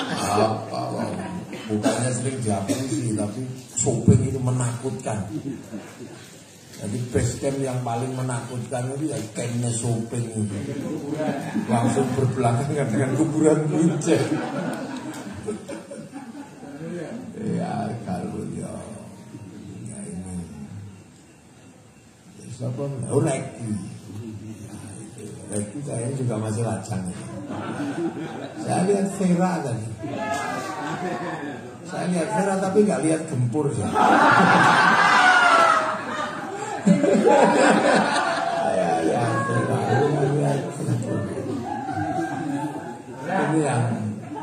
Apa? Bukannya sering diapusi, tapi shopping itu menakutkan. Jadi base camp yang paling menakutkan itu ya campnya shopping itu. Langsung berbelakangan dengan kuburan kucing. Ya kalau ya ini siapa? Oh Reki. Reki kayaknya juga masih lajang. Saya lihat Vera tadi. Saya lihat Vera tapi nggak lihat gempur ya. Ya, ini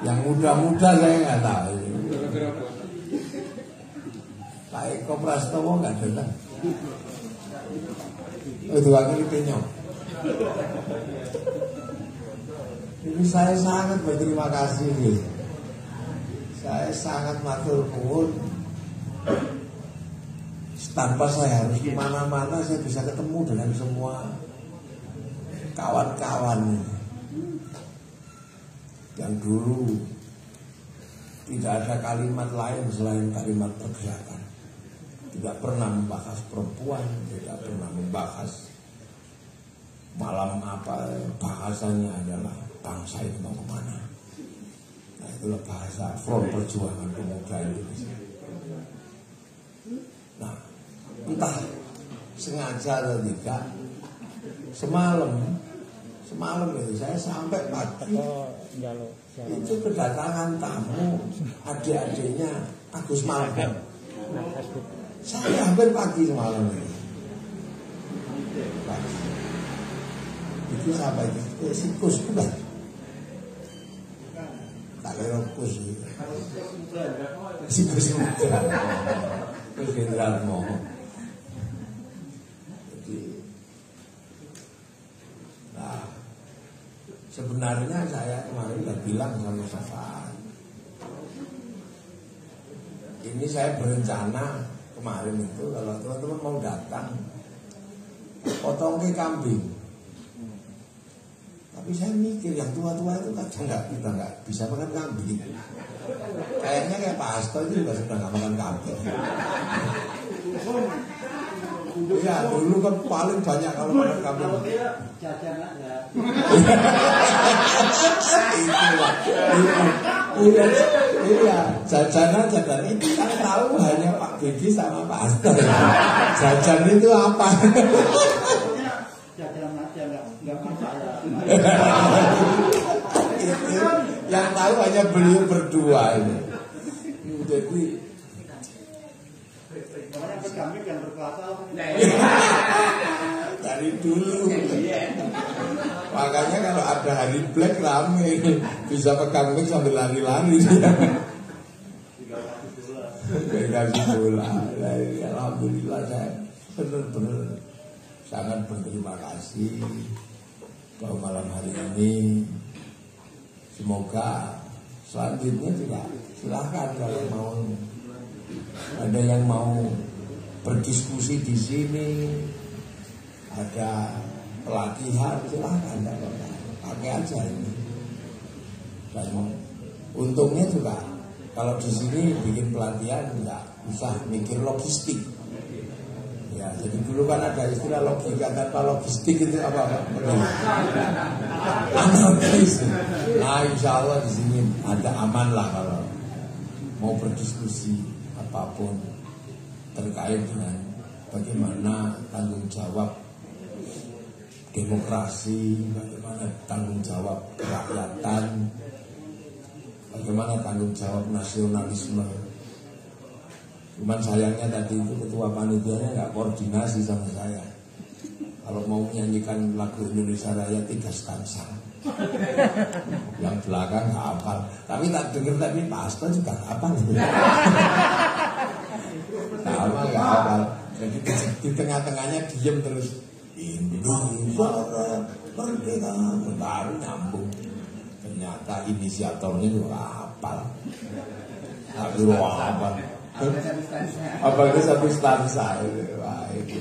yang muda-muda saya nggak tahu. Pak Eko Prastowo nggak datang. Itu wakil penyok. Ini saya sangat berterima kasih. Saya sangat matur nuwun. Tanpa saya harus kemana-mana, saya bisa ketemu dengan semua kawan-kawan yang dulu tidak ada kalimat lain selain kalimat pergerakan. Tidak pernah membahas perempuan, tidak pernah membahas malam apa, bahasanya adalah bangsa ini mau kemana. Nah itulah bahasa Front Perjuangan Pemuda Indonesia. Nah entah sengaja atau tidak, semalam itu saya sampai pagi itu kedatangan tamu adik-adiknya Agus Malbon. Saya hampir pagi semalam itu. Itu siapa itu? Si Kus bukan? Tak kira Kus itu. Si Kus Mudra. Kus Gendrarmo. Nah, sebenarnya saya kemarin udah bilang sama Safan, ini saya berencana kemarin itu kalau teman-teman mau datang potong ke kambing. Tapi saya mikir yang tua-tua itu kadang kita nggak bisa makan kambing. Kayaknya kayak Pak Hasto itu juga sudah nggak makan kambing. Ya dulu kan paling banyak kalau makan kambing. Jajan aja. Iya, jajan aja dan itu kan tahu hanya Pak Bedi sama Pak Hasto. Jajan itu apa? Jajan aja nggak masalah. Yang tahu hanya beliau berdua ini. Jadi orang kami yang berkuasa dari dulu. Makanya kalau ada hari Black rame, bisa pegang mic sambil lari-lari dia. Dikasih bola. Alhamdulillah saya benar-benar sangat berterima kasih bahwa malam hari ini semoga selanjutnya juga silahkan kalau mau ada yang mau berdiskusi di sini, ada pelatihan silahkan, pakai aja ini. Dan untungnya juga kalau di sini bikin pelatihan nggak usah mikir logistik. Ya, jadi dulu kan ada istilah logika tanpa logistik itu apa? Anarkis. Nah, insya Allah di sini ada aman lah kalau mau berdiskusi apapun terkait dengan bagaimana tanggung jawab demokrasi, bagaimana tanggung jawab kerakyatan, bagaimana tanggung jawab nasionalisme. Cuman sayangnya tadi itu ketua panitianya nggak koordinasi sama saya. Kalau mau menyanyikan lagu Indonesia Raya 3 stanza, yang belakang nggak hafal. Tapi tak dengar tadi Pak Hasto juga nggak hafal. Sama nggak hafal. Jadi di tengah-tengahnya diem terus. Indonesia Raya merdeka, baru nyambung. Ternyata inisiatornya juga hafal. Tapi hafal. Apalagi satu stansa wah itu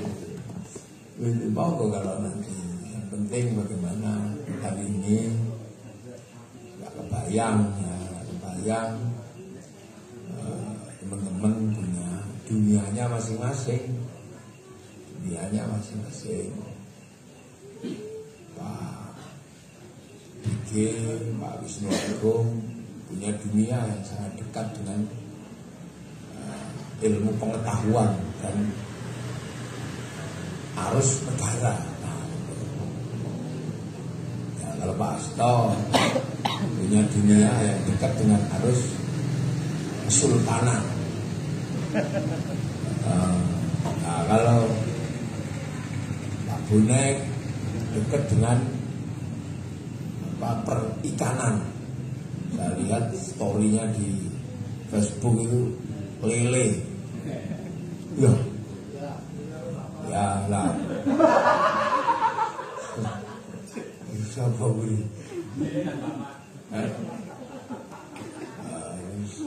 mau kok kalau nanti. Yang penting bagaimana hari ini nggak kebayang yang teman-teman punya dunianya masing-masing, Pak Bikin, Pak Wisnu Agung punya dunia yang sangat dekat dengan ilmu pengetahuan dan arus negara. Kalau Pak Hasto punya dunia yang dekat dengan arus kesultanan. Nah, kalau Pak Bonek dekat dengan perikanan. Saya lihat story-nya di Facebook itu lele. Ya lah. Siapa beli?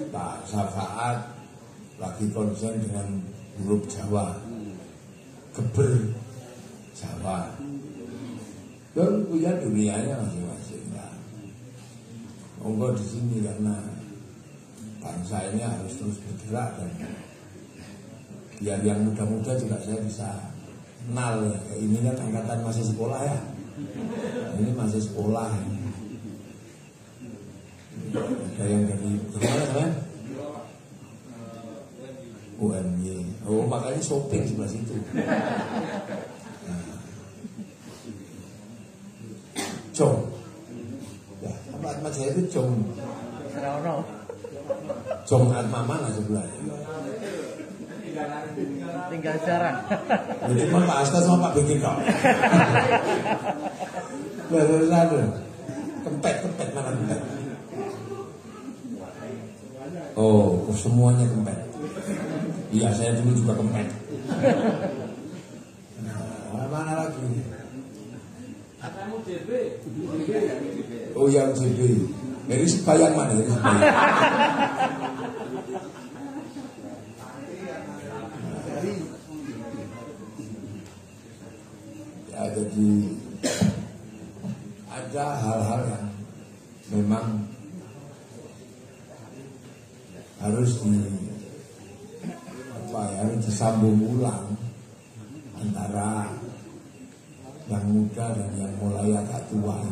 Pak Syafaat lagi konsen dengan huruf Jawa, Geber Jawa. Dan punya dunianya masing-masing. Monggo di sini karena bangsa ini harus terus bergerak dan biar yang muda-muda juga saya bisa kenal. Ini kan angkatan masih sekolah ya. Ini masih sekolah. Ada yang dari mana kan? UMY. Oh makanya shopping sebelah situ. Jong. Ya, Atma Jaya itu Jong. Jong Atma mana sebelahnya? Tinggal jarang. Cuma Pak Hasto sama Pak Bikin kok. Lalu kempet mana kempet? Oh, semuanya kempet. Iya, saya dulu juga kempet. Nah, mana lagi? Oh, yang JB. Dari Sebayang mana? Dari Sebayang. Ya, jadi ada hal-hal yang memang harus disambung ulang antara yang muda dan yang mulai agak tua.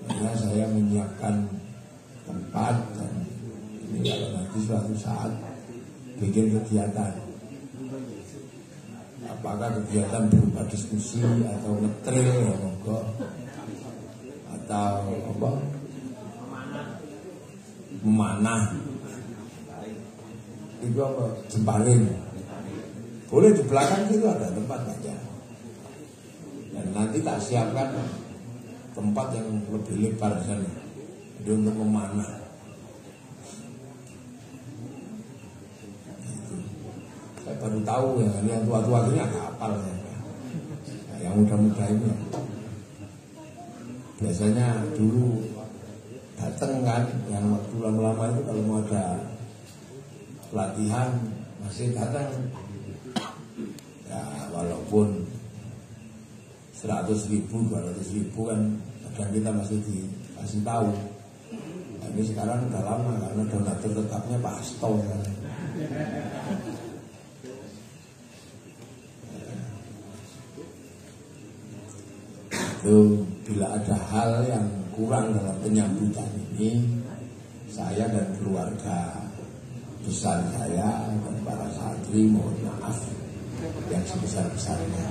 Karena saya menyiapkan tempat dan ini kalau nanti suatu saat bikin kegiatan. Apakah kegiatan berupa diskusi atau ngetril ya monggo, atau apa memanah itu apa jemparing. Boleh di belakang itu ada tempat aja. Dan nanti tak siapkan tempat yang lebih lebar sana. Jadi untuk memanah. Gitu. Saya baru tahu ya, yang tua-tua ini agak hafal ya. Nah, yang muda-muda ini ya. Biasanya dulu datang kan, yang waktu lama-lama itu kalau mau ada pelatihan masih datang. Ya walaupun 100.000, 200.000 kan kadang kita masih dikasih tahu. Nah, ini sekarang udah lama karena donatur tetapnya Pak Hasto kan. Itu bila ada hal yang kurang dalam penyambutan ini, saya dan keluarga besar saya dan para santri mohon maaf yang sebesar-besarnya.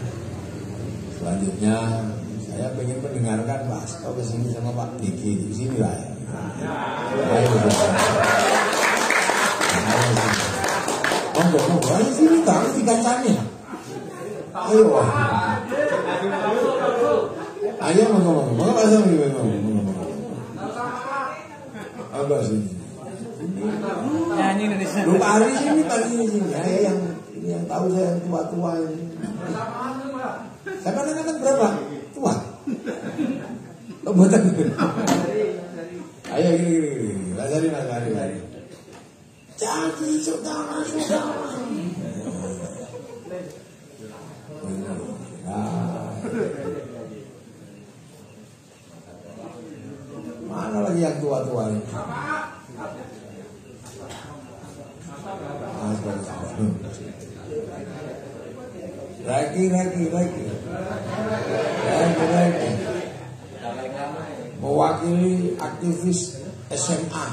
Selanjutnya saya ingin mendengarkan Pak Hasto kesini sama Pak Biki di sini lah ya. Monggo, ayo sini tahu dikacanya. Ayo. Ayo ngomong pasang ini ngomong. Apa sini? Nyanyi Indonesia. Lu Pak Ari sini pagi sini. Ya yang tahu saya yang tua-tua ini. Saya anak-anak berapa? Tua. Lo buatan. Ayo gini. Lari. Jadi saudara. Mana lagi yang yang tua-tua ini. Lagi. Mewakili aktivis SMA.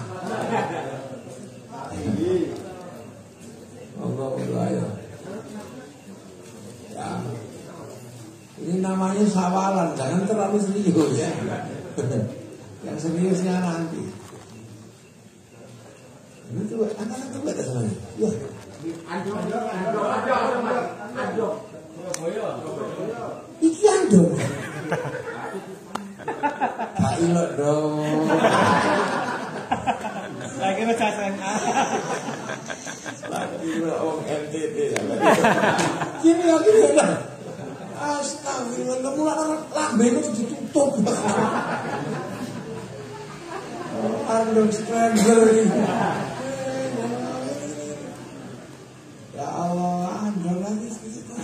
Monggo ya. Ini namanya sawalan, jangan terlalu serius ya. Yang seriusnya nanti. Ini tuh anak-anak tuh ada sana. Ya. Andong. Iki andong. Gak ilok dong. Lagi baca SMA. Lagi orang NTT. Gini lagi beda. Astagfirullah, mulai lambe itu ditutup. Andong scramble ini. Ya Allah, andong lagi itu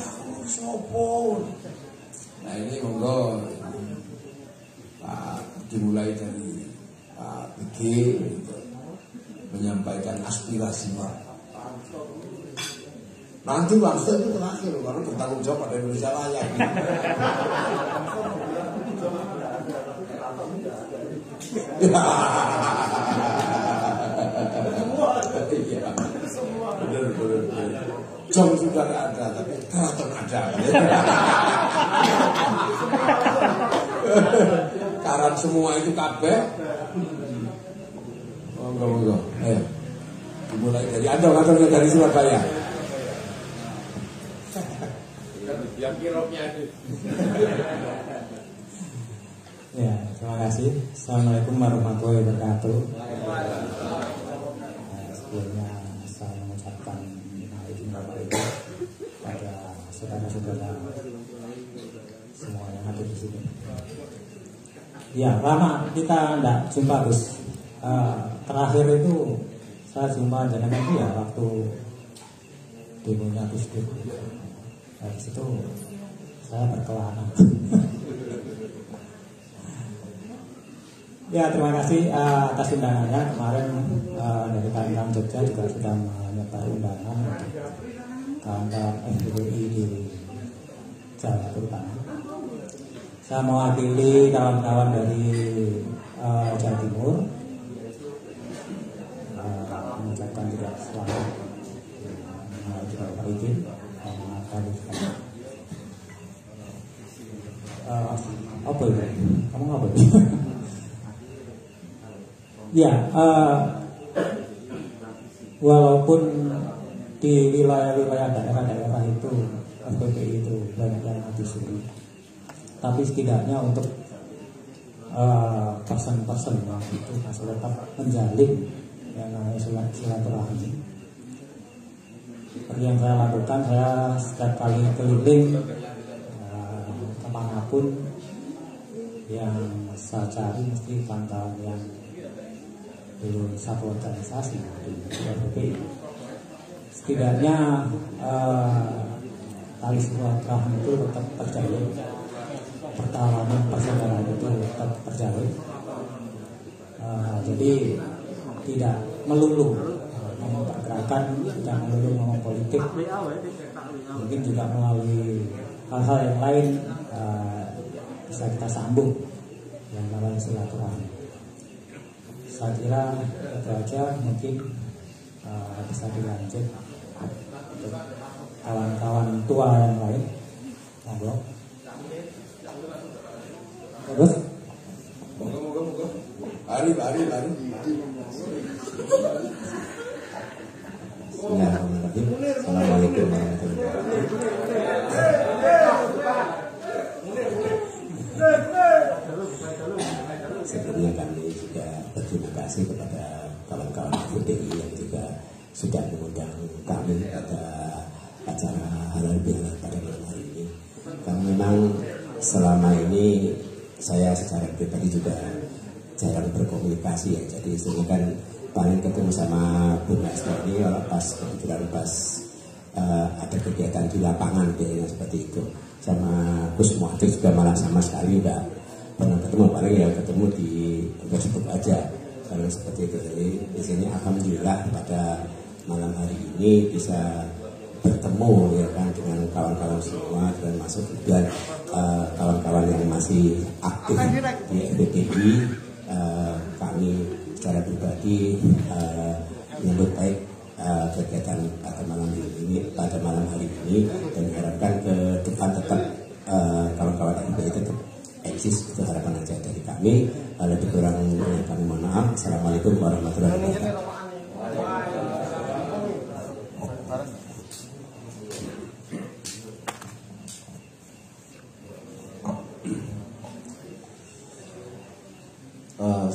sopo. Nah ini monggo Pak dimulai dari Pak BG menyampaikan aspirasinya. Nanti bangsa itu terakhir karena bertanggung jawab pada Indonesia Raya. Bener. Jom sudah ada, tapi keraton ada. Karan semua itu kabeh. Monggo. Ayo. Dimulai dari Andong dari Surabaya. Yang kiroknya itu. Ya, terima kasih. Assalamualaikum warahmatullahi wabarakatuh. Sebelumnya saya mengucapkan izin bapak ibu pada saudara-saudara semua yang hadir di sini. Ya, lama kita tidak jumpa Gus. Terakhir itu saya jumpa jenengan itu ya waktu demonya Gus Dur. Dari situ saya berkelana. Ya, terima kasih atas undangannya. Kemarin dari kawan-kawan Jogja juga sudah menyebar undangan kawan-kawan FPI di Jawa terutama. Saya mewakili kawan-kawan dari Jawa Timur mengucapkan juga selamat juga Pak izin apa itu? Kamu ngapa? Ya, walaupun di wilayah-wilayah daerah-daerah itu FPPI itu banyak yang mati suri, tapi setidaknya untuk person-person itu masih tetap menjalin yang namanya silaturahmi. Seperti yang saya lakukan, saya setiap kali keliling kemanapun yang saya cari mesti kawan-kawan yang belum satu organisasi di FPPI. Setidaknya tali silaturahmi itu tetap terjalin, perkawanan persaudaraan itu tetap terjalin. Jadi tidak melulu ngomong pergerakan, tidak melulu ngomong politik, mungkin juga melalui hal-hal yang lain bisa kita sambung yang namanya silaturahmi. Saya kira itu aja, mungkin bisa dilanjut untuk kawan-kawan tua yang lain. Monggo. Terus? Monggo. Hari. Bismillahirrahmanirrahim. Assalamualaikum warahmatullahi wabarakatuh. Sebelumnya kami juga berterima kasih kepada kawan-kawan FPI yang juga sudah mengundang kami pada acara halal bihalal pada malam hari ini. Karena memang selama ini saya secara pribadi juga jarang berkomunikasi ya, jadi sehingga kan paling ketemu sama Bu Nasma ini kebetulan pas ada kegiatan di lapangan kayaknya seperti itu. Sama Gus Muhammad juga malah sama sekali enggak pernah ketemu, paling ya ketemu di Facebook aja. kalau seperti itu. Jadi di sini alhamdulillah pada malam hari ini bisa bertemu ya kan dengan kawan-kawan semua dan masuk juga kawan-kawan yang masih aktif di FPPI. Kami secara pribadi menyambut baik kegiatan pada malam hari ini dan diharapkan ke depan tetap kawan-kawan FPPI tetap eksis. Itu harapan aja dari kami. Lebih kurang kami mohon maaf. Assalamualaikum warahmatullahi wabarakatuh.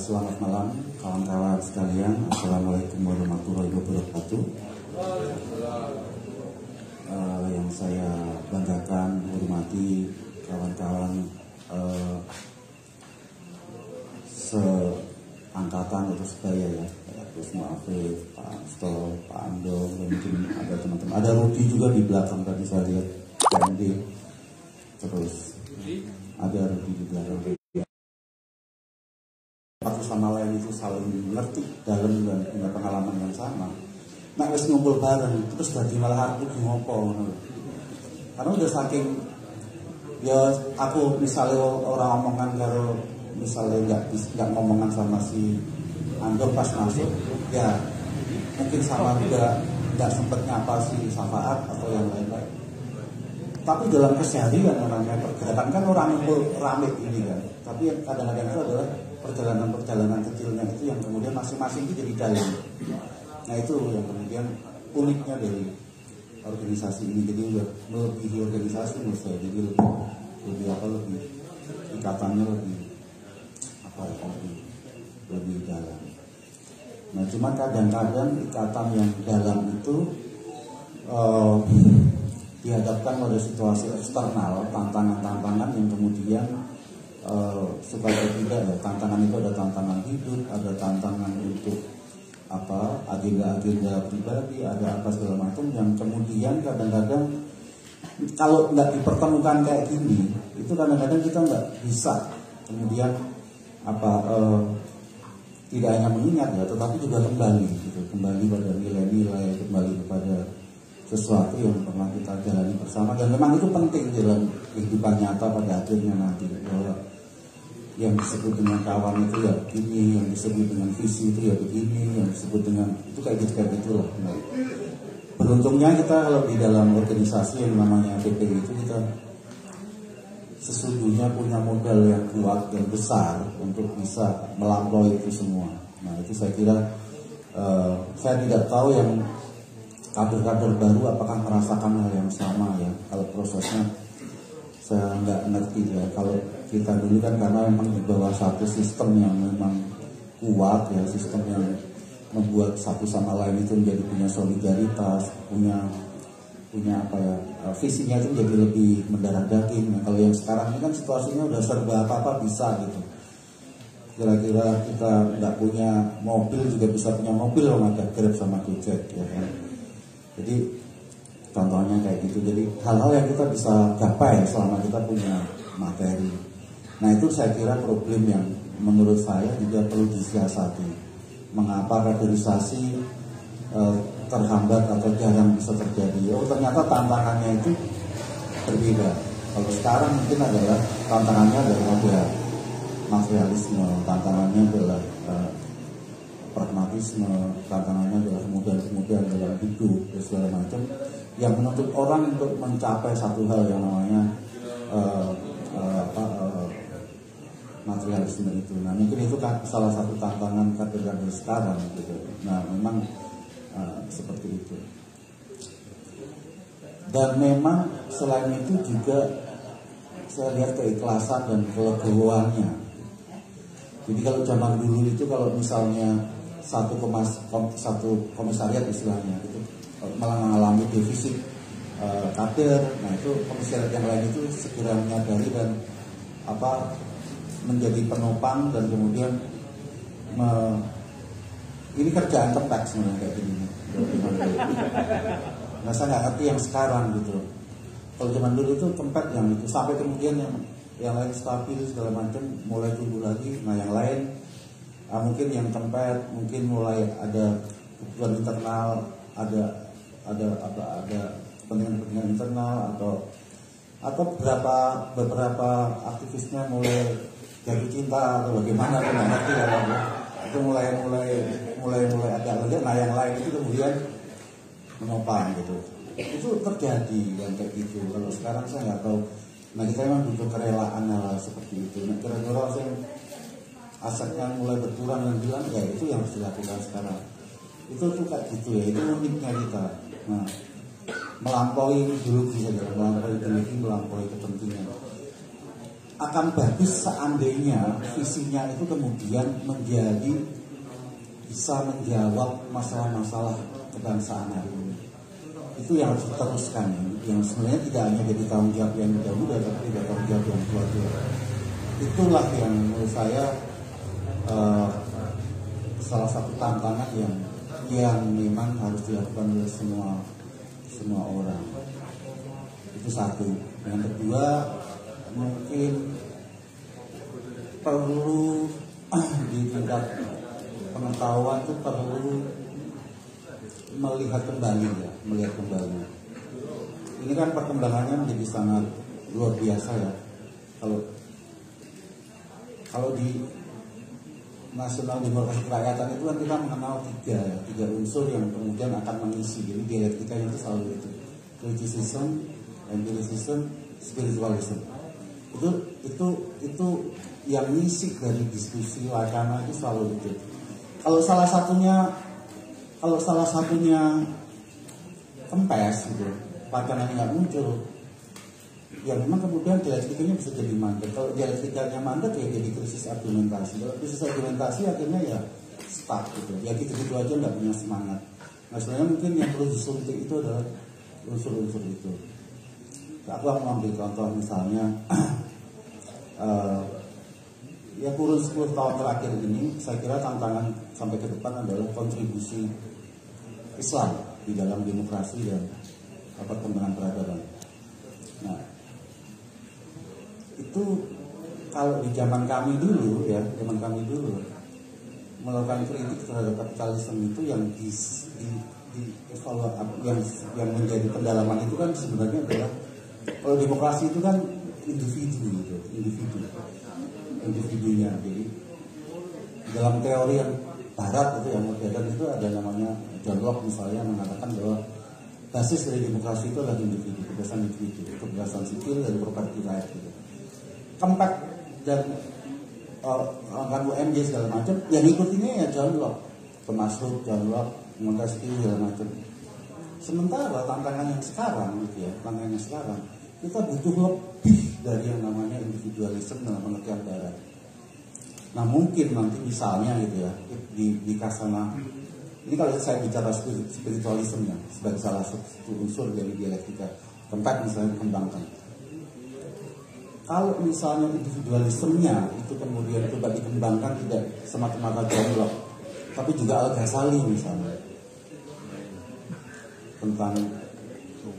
Selamat malam kawan-kawan sekalian. Assalamualaikum warahmatullahi wabarakatuh. Yang saya banggakan, hormati kawan-kawan seangkatan atau sebaya ya, Gus Muafif, Pak Asto, Pak Ando, dan mungkin ada teman-teman. Ada Rudi juga di belakang tadi saya lihat, PMD. Terus ada Rudi di belakang. Satu sama lain itu saling mengerti dalam dan punya pengalaman yang sama. Nah, wis ngumpul bareng terus dadi malah aku di ngopo ngono. Karena udah saking ya aku misalnya orang omongan karo misalnya nggak ngomongan sama si Ando pas masuk ya mungkin sama juga nggak sempet nyapa si Safaat atau yang lain-lain. Tapi dalam keseharian orangnya pergerakan kan orang ngumpul rame ini kan. Tapi kadang-kadang itu adalah perjalanan kecilnya itu yang kemudian masing-masing itu jadi dalam. Nah itu yang kemudian uniknya dari organisasi ini. Jadi melebihi organisasi menurut saya. Jadi lebih ikatannya lebih dalam. Nah cuma kadang-kadang ikatan yang dalam itu dihadapkan pada situasi eksternal, tantangan-tantangan yang kemudian supaya tidak ya, tantangan itu ada tantangan hidup, ada tantangan untuk agenda-agenda pribadi, ada apa segala macam yang kemudian kadang-kadang kalau nggak dipertemukan kayak gini, itu kadang-kadang kita nggak bisa kemudian tidak hanya mengingat ya, tetapi juga kembali pada nilai-nilai, kembali kepada sesuatu yang pernah kita jalani bersama, dan memang itu penting dalam kehidupan nyata pada akhirnya nanti, bahwa yang disebut dengan kawan itu ya begini, yang disebut dengan visi itu ya begini, yang disebut dengan itu kayak gitu lah. Nah, beruntungnya kita kalau di dalam organisasi yang namanya PPI itu kita sesungguhnya punya modal yang kuat, yang besar untuk bisa melampaui itu semua. Nah itu saya kira saya tidak tahu yang kader-kader baru apakah merasakan hal yang sama ya. Kalau prosesnya saya nggak ngerti ya. Kalau kita dulu kan karena memang di bawah satu sistem yang memang kuat ya, sistem yang membuat satu sama lain itu menjadi punya solidaritas, punya visinya itu menjadi lebih mendarah daging. Nah, kalau yang sekarang ini kan situasinya udah serba apa bisa gitu. Kira-kira kita nggak punya mobil juga bisa punya mobil loh, ada Grab sama Gojek ya kan. Jadi contohnya kayak gitu. Jadi hal-hal yang kita bisa gapai selama kita punya materi. Nah itu saya kira problem yang menurut saya juga perlu disiasati. Mengapa kaderisasi terhambat atau jarang bisa terjadi? Oh ternyata tantangannya itu berbeda. Kalau sekarang mungkin adalah tantangannya adalah materialisme, tantangannya adalah pragmatisme, tantangannya adalah kemudian dalam hidup dan segala macam yang menuntut orang untuk mencapai satu hal yang namanya materialisme itu. Nah mungkin itu kan salah satu tantangan kader-kader sekarang gitu. Nah memang seperti itu. Dan memang selain itu juga saya lihat keikhlasan dan kelegowoannya. Jadi kalau zaman dulu itu kalau misalnya satu komisariat istilahnya itu malah mengalami defisit kader, nah itu komisariat yang lain itu segera menyadari dan menjadi penopang dan kemudian ini kerjaan tempat sebenarnya kayak gini. Nah saya nggak ngerti yang sekarang gitu. Kalau zaman dulu itu tempat yang itu sampai kemudian yang lain stabil segala macam mulai tumbuh lagi. Nah yang lain mungkin yang Kempet mungkin mulai ada kebutuhan internal, ada kepentingan internal atau beberapa aktivisnya mulai jatuh cinta atau bagaimana kan ngerti ya, itu mulai agak lega. Nah yang lain itu kemudian menopang gitu. Itu terjadi yang kayak gitu. Kalau sekarang saya nggak tahu. Nah kita memang butuh kerelaan hal seperti itu. Nah kira-kira yang asetnya mulai berkurang dan bilang ya itu yang harus dilakukan sekarang. Itu tuh kayak gitu ya. Itu uniknya kita. Nah melampaui ideologi saja, melampaui ideologi, melampaui kepentingan. Akan bagus seandainya visinya itu kemudian menjadi bisa menjawab masalah-masalah kebangsaan hari ini. Itu yang harus diteruskan, yang sebenarnya tidak hanya jadi tanggung jawab yang muda-muda, tapi juga tanggung jawab yang tua-tua. Itulah yang menurut saya salah satu tantangan yang memang harus dilakukan oleh semua orang. Itu satu. Yang kedua, mungkin perlu di tingkat pengetahuan itu perlu melihat kembali. Ini kan perkembangannya menjadi sangat luar biasa ya. Kalau di Nasional Demokrasi Kerakyatan itu kan kita mengenal tiga unsur yang kemudian akan mengisi. Jadi dialektikanya itu selalu itu, criticism, empiricism, spiritualism. Itu yang ngisi dari diskusi wacana itu selalu itu. Kalau salah satunya kempes gitu, wacananya nggak muncul, ya memang kemudian dialektikanya bisa jadi mandek. Kalau dialektikanya mandek ya jadi krisis argumentasi. Kalau krisis argumentasi akhirnya ya stuck gitu. Ya gitu-gitu aja nggak punya semangat. Nah sebenarnya mungkin yang perlu disuntik itu adalah unsur-unsur itu. Aku mau ambil contoh misalnya ya kurun 10 tahun terakhir ini saya kira tantangan sampai ke depan adalah kontribusi Islam di dalam demokrasi dan perkembangan peradaban. Nah itu kalau di zaman kami dulu melakukan kritik terhadap kapitalisme itu yang yang menjadi pendalaman itu kan sebenarnya adalah kalau demokrasi itu kan individunya. Jadi dalam teori yang barat itu yang modern itu ada namanya John Locke misalnya mengatakan bahwa basis dari demokrasi itu adalah individu, kebebasan sipil dan property right gitu. Kempet dan kan UMJ segala macam yang ikutinya ya John Locke, termasuk John Locke, Montesquieu segala macam. Sementara tantangan yang sekarang gitu ya, kita butuh lebih dari yang namanya individualisme dalam pengertian barat. Nah mungkin nanti misalnya gitu ya di kasana ini kalau saya bicara spiritualisme sebagai salah satu unsur dari dialektika tempat misalnya dikembangkan. Kalau misalnya individualismenya itu kemudian coba dikembangkan tidak semata-mata John Locke, tapi juga Al-Ghazali misalnya tentang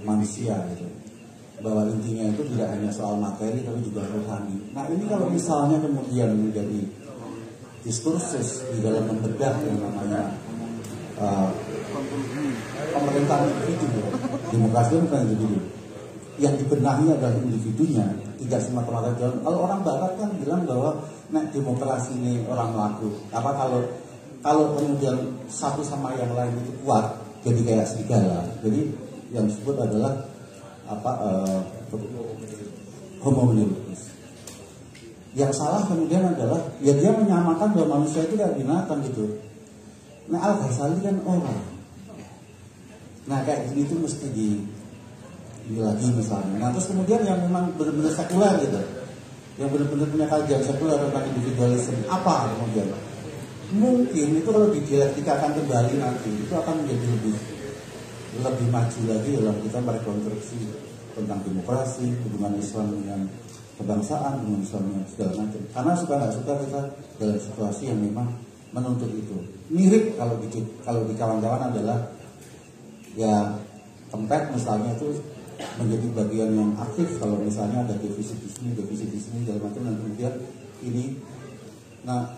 manusia gitu. Bahwa intinya itu tidak hanya soal materi tapi juga rohani. Nah ini kalau misalnya kemudian menjadi diskursus di dalam membedah yang namanya pemerintahan individu, demokrasi bukan individu. Yang dibenahi adalah individunya, tidak semata-mata jalan. Kalau orang barat kan bilang bahwa demokrasi ini orang laku. Apa kalau kemudian satu sama yang lain itu kuat, jadi kayak serigala. Jadi yang disebut adalah homo erectus. Yang salah kemudian adalah ya dia menyamakan bahwa manusia itu kayak binatang gitu. Nah Al-Ghazali kan orang. Nah kayak gini itu mesti lagi misalnya. Nah terus kemudian yang memang benar-benar sekuler gitu, yang benar-benar punya kajian sekuler tentang individualisme apa kemudian? Mungkin itu kalau didialektikakan kembali nanti itu akan menjadi lebih maju lagi dalam kita merekonstruksi tentang demokrasi, hubungan Islam dengan kebangsaan, hubungan Islam dengan segala macam. Karena suka nggak suka kita dalam situasi yang memang menuntut itu. Mirip kalau di kawan-kawan adalah ya tempat misalnya itu menjadi bagian yang aktif kalau misalnya ada defisit di sini segala macam dan kemudian ini. Nah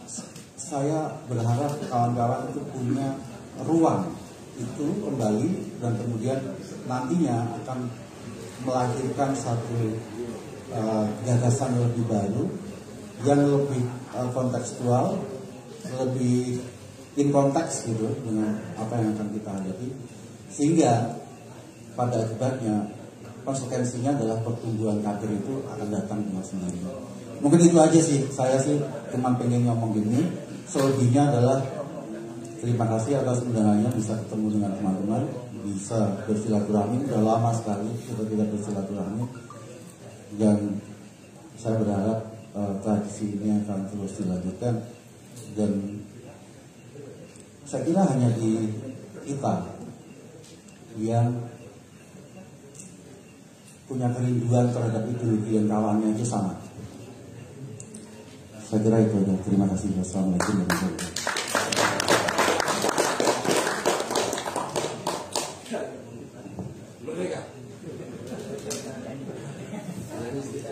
saya berharap kawan-kawan itu punya ruang itu kembali dan kemudian nantinya akan melahirkan satu gagasan lebih baru yang lebih kontekstual, lebih in konteks gitu dengan apa yang akan kita hadapi, sehingga pada akibatnya konsekuensinya adalah pertumbuhan kader itu akan datang dengan sendiri. Mungkin itu aja sih, saya sih cuma pengen ngomong gini. Selebihnya adalah terima kasih atas undangannya, bisa ketemu dengan teman-teman, bisa bersilaturahmi. Sudah lama sekali kita tidak bersilaturahmi, dan saya berharap tradisi ini akan terus dilanjutkan. Dan saya kira hanya di kita yang punya kerinduan terhadap ideologi yang kawannya itu sama. Saya kira itu aja. Terima kasih. Wassalamualaikum warahmatullahi wabarakatuh.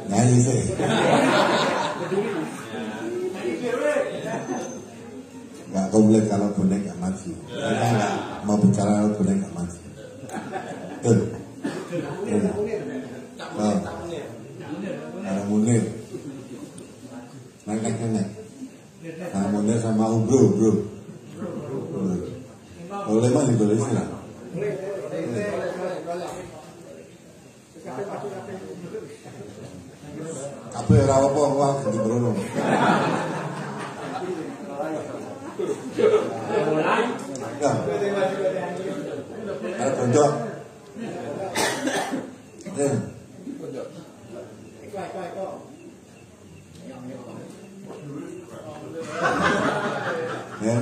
Nyanyi sih. Nggak komplain kalau bonek nggak maju. Kita nggak mau bicara kalau bonek nggak maju. Tuh. Oh. Ada Munir. Naik. Nah, Munir sama bro. Boleh mah boleh sih lah. Apa yang rawat wong ganti Bruno. Ya. Ada pojok. Ya.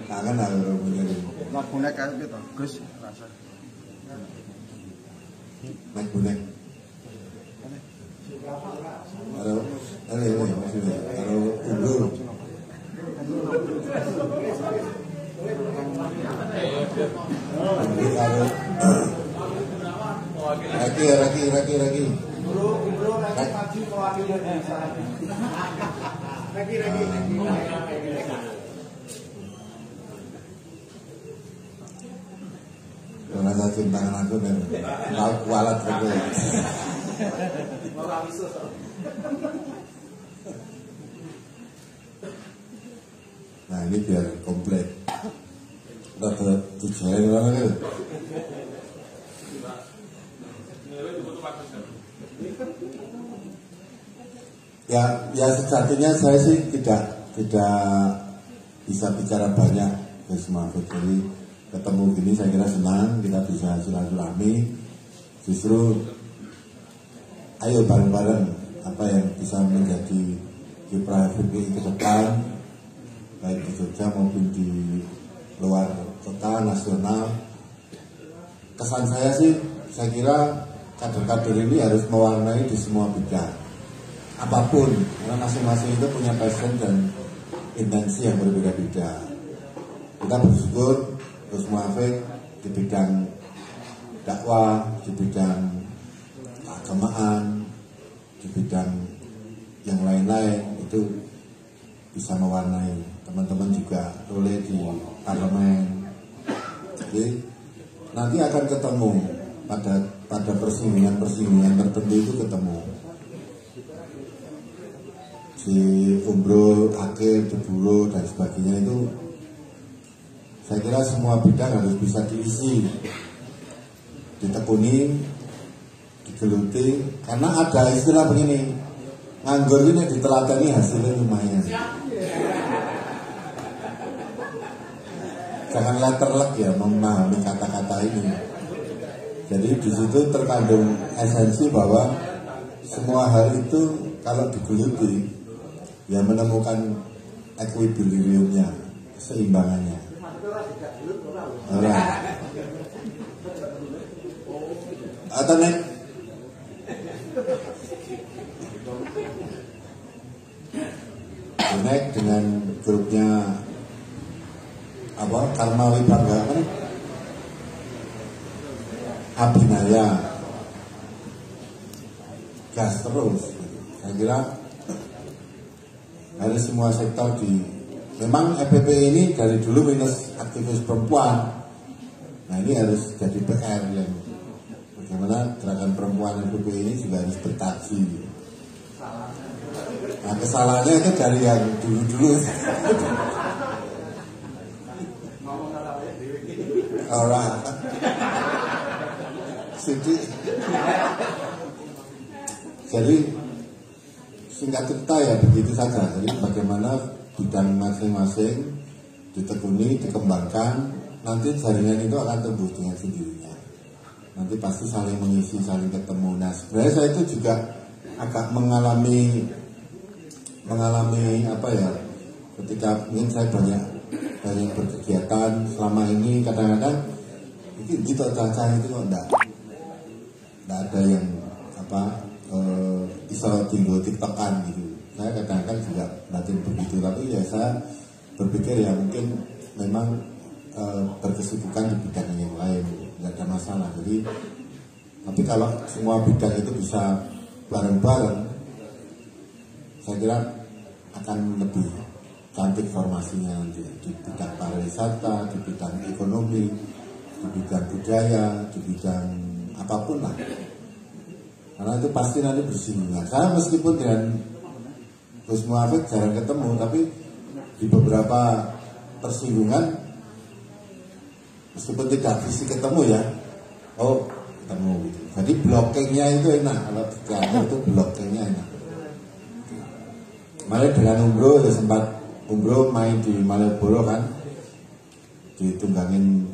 Kangen aku Munir. Lagunya kayak gitu, Gus. Naik bonek. Halo, maksudnya. Halo, Ubro. Raki. Rasa cintaan aku dan lauk walat aku. Nah ini biar komplit. Rata tujuan orang itu. Ya sejatinya saya sih tidak bisa bicara banyak Gus Mahfud. Jadi ketemu gini saya kira senang, kita bisa silaturahmi. Justru ayo bareng-bareng apa yang bisa menjadi kiprah FPI ke depan, baik di Jogja maupun di luar kota nasional. Kesan saya sih, saya kira kader-kader ini harus mewarnai di semua bidang apapun, karena masing-masing itu punya passion dan intensi yang berbeda-beda. Kita bersyukur Gus Muafik di bidang dakwah, di bidang keagamaan, di bidang yang lain-lain itu bisa mewarnai. Teman-teman juga oleh di parlemen. Jadi nanti akan ketemu pada persinggungan tertentu itu ketemu. Si Umbro, Akil, Deburo dan sebagainya itu saya kira semua bidang harus bisa diisi, ditekuni, digeluti, karena ada istilah begini, nganggur ini diteladani hasilnya lumayan. Jangan letterlek ya memahami kata-kata ini. Jadi di situ terkandung esensi bahwa semua hal itu kalau digeluti ya menemukan equilibriumnya, keseimbangannya. Orang atau nek dengan grupnya apa Karma Wibangga apa nih? Abinaya gas terus. Saya kira harus semua sektor memang FPP ini dari dulu minus aktivis perempuan. Nah ini harus jadi PR yang bagaimana gerakan perempuan FPP ini juga harus berkaji. Nah kesalahannya itu dari yang dulu-dulu. Orang jadi singkat cerita ya begitu saja. Jadi bagaimana bidang masing-masing ditekuni, dikembangkan, nanti jaringan itu akan tumbuh dengan sendirinya. Nanti pasti saling mengisi, saling ketemu. Nah sebenarnya saya itu juga agak mengalami apa ya, ketika mungkin saya banyak berkegiatan selama ini, kadang-kadang gitu caca itu kok enggak ada yang bisa tinggal tiktokan gitu. Saya kadang-kadang juga batin begitu, tapi ya saya berpikir ya mungkin memang berkesibukan di bidang yang lain, nggak ada masalah. Jadi tapi kalau semua bidang itu bisa bareng-bareng, saya kira akan lebih cantik formasinya nanti di bidang pariwisata, di bidang ekonomi, di bidang budaya, di bidang apapun lah. Karena itu pasti nanti bersinggungan. Saya meskipun dengan Gus Muhafid jarang ketemu, tapi di beberapa persinggungan meskipun tidak fisik ketemu ya, ketemu gitu. Jadi blockingnya itu enak, kalau teater itu blockingnya enak. Malah dengan Umbro ya sempat Umbro main di Malioboro kan, ditunggangin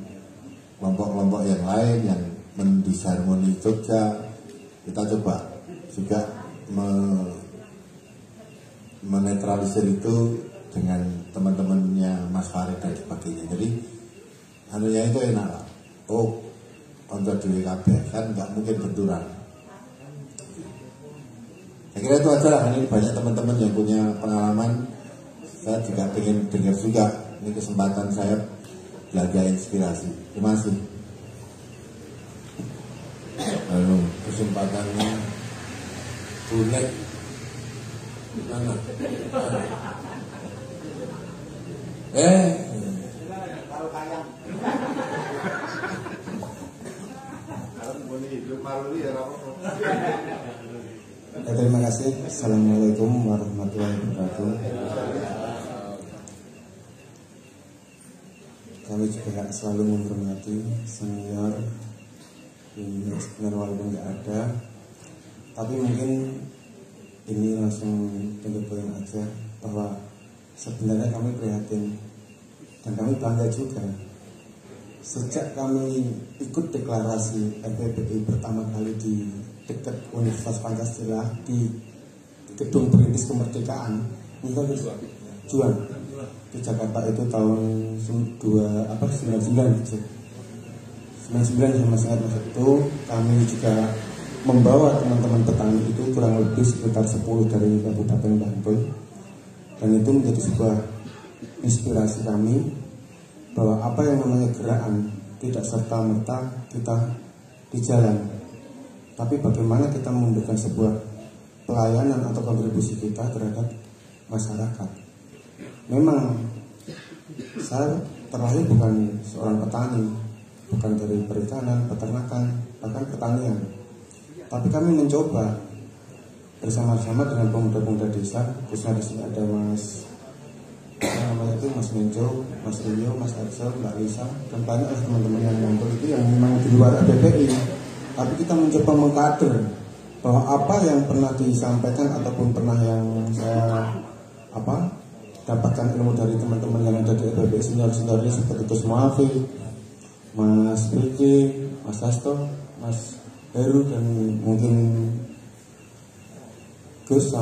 kelompok-kelompok yang lain yang mendisharmoni Jogja. Kita coba juga menetralisir itu dengan teman-temannya Mas Farid dan sebagainya. Jadi anunya itu enak lah. Konco dewe kabeh kan nggak mungkin benturan. Saya kira itu aja lah. Ini banyak teman-teman yang punya pengalaman. Saya juga ingin dengar juga. Ini kesempatan saya belajar inspirasi. Terima kasih. Lalu kesempatannya Bunek mana? Terima kasih. Assalamualaikum warahmatullahi wabarakatuh. Kami juga selalu menghormati senior walaupun nggak ada, tapi mungkin ini langsung dengan poin aja bahwa sebenarnya kami prihatin dan kami bangga juga. Sejak kami ikut deklarasi FPPI pertama kali di dekat Universitas Pancasila di Gedung Perintis Kemerdekaan, ini kan juang di Jakarta itu tahun 99 gitu. 99 yang masih ingat masa itu, kami juga membawa teman-teman petani itu kurang lebih sekitar 10 dari Kabupaten Bantul, dan itu menjadi sebuah inspirasi kami bahwa apa yang namanya gerakan tidak serta-merta kita di jalan, tapi bagaimana kita memberikan sebuah pelayanan atau kontribusi kita terhadap masyarakat. Memang saya terlahir bukan seorang petani, bukan dari perikanan, peternakan, bahkan pertanian. Tapi kami mencoba bersama-sama dengan pemuda-pemuda desa, khususnya di sini ada Mas Menjo, Mas Rio, Mas Axel, Mbak Lisa, dan banyak teman-teman yang ngumpul itu yang memang di luar FPPI. Tapi kita mencoba mengkader bahwa apa yang pernah disampaikan ataupun pernah yang saya dapatkan ilmu dari teman-teman yang ada di FPPI senior-seniornya seperti Gus Muhafid, Mas Riki, Mas Hasto, Mas Heru, dan mungkin Gus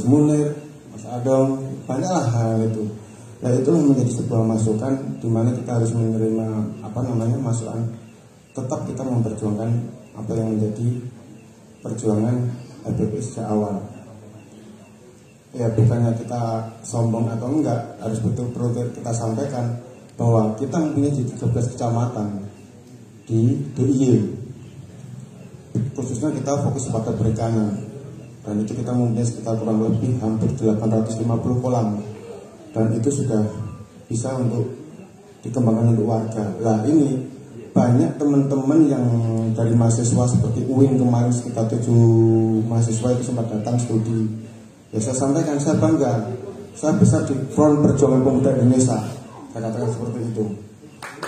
Munir, Mas Adong, banyaklah hal itu. Nah itulah menjadi sebuah masukan di mana kita harus menerima masukan. Tetap kita memperjuangkan apa yang menjadi perjuangan FPPI sejak awal. Ya bukannya kita sombong atau enggak, harus betul-betul kita sampaikan bahwa kita mempunyai 13 kecamatan di DIY, khususnya kita fokus pada perikanan. dan itu kita mempunyai sekitar kurang lebih hampir 850 kolam, dan itu sudah bisa untuk dikembangkan untuk warga. Lah ini banyak teman-teman yang dari mahasiswa seperti UIN kemarin sekitar 7 mahasiswa itu sempat datang studi. Ya saya sampaikan, saya bangga, saya besar di Front Perjuangan Pemuda Indonesia, saya katakan seperti itu.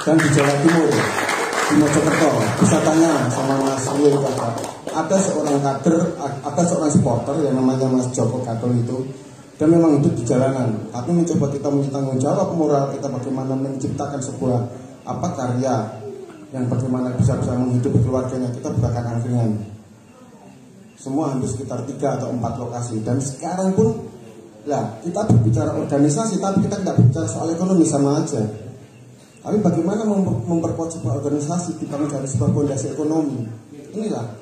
Dan di Jawa Timur, di Mojokerto, bisa tanya sama Mas Will, ada seorang kader, ada seorang supporter yang namanya Mas Joko Gadol itu, dan memang hidup di jalanan, tapi mencoba kita tanggung jawab moral kita bagaimana menciptakan sebuah karya yang bagaimana bisa menghidupi keluarganya. Kita bukakan angkringan, semua hampir sekitar 3 atau 4 lokasi, dan sekarang pun lah kita berbicara organisasi, tapi kita tidak berbicara soal ekonomi, sama aja. Tapi bagaimana memperkuat sebuah organisasi kita mencari sebuah fondasi ekonomi, inilah.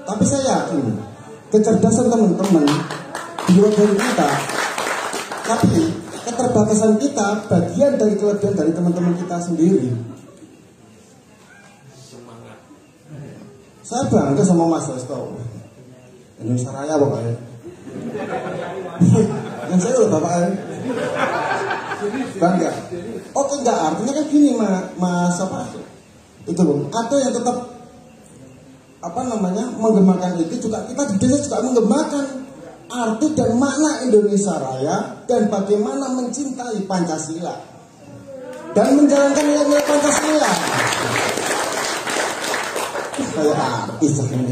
Tapi saya yakin kecerdasan teman-teman di luar dari kita, tapi keterbatasan kita bagian dari kelebihan dari teman-teman kita sendiri. Saya bangga sama Mas Resto, Indonesia Raya pokoknya. Yang saya udah bapaknya bangga. Oke, enggak, artinya kan gini Mas itu loh. Atau yang tetap menggemakan itu juga, kita di desa juga menggemakan arti dan makna Indonesia Raya dan bagaimana mencintai Pancasila dan menjalankan nilai-nilai Pancasila. Kayak artis ini.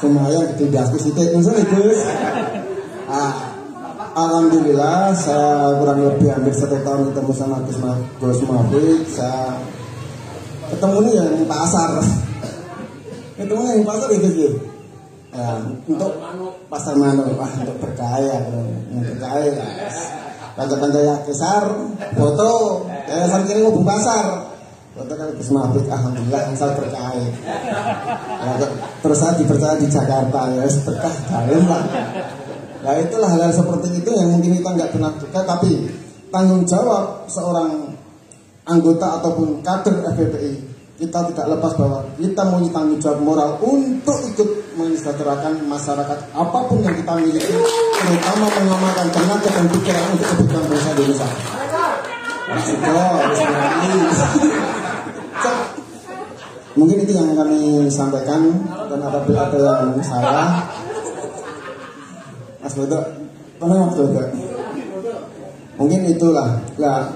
Lumayan gede diskusi misalnya Gus. Alhamdulillah saya kurang lebih hampir 1 tahun ketemu sama Gus Mafid. Saya ketemu yang pasar. Ketemunya yang pasar itu sih. Ya, untuk pasar mana untuk berkaya, kanca-kanca ya besar foto, saya kira mau pasar. Foto kan Gus Mafid, alhamdulillah asal berkaya. Ya, terus saya dipercaya di Jakarta, ya berkah dalam lah. Nah itulah hal-hal seperti itu yang mungkin kita nggak pernah juga, tapi tanggung jawab seorang anggota ataupun kader FPPI, kita tidak lepas bahwa kita mempunyai tanggung jawab moral untuk ikut mensejahterakan masyarakat apapun yang kita miliki, terutama mengamalkan tenaga dan pikiran untuk kebutuhan bangsa Indonesia. Mungkin itu yang kami sampaikan, dan apabila ada yang salah, Mas Bodo, mana Mas Bodo? Mungkin itulah. Nah,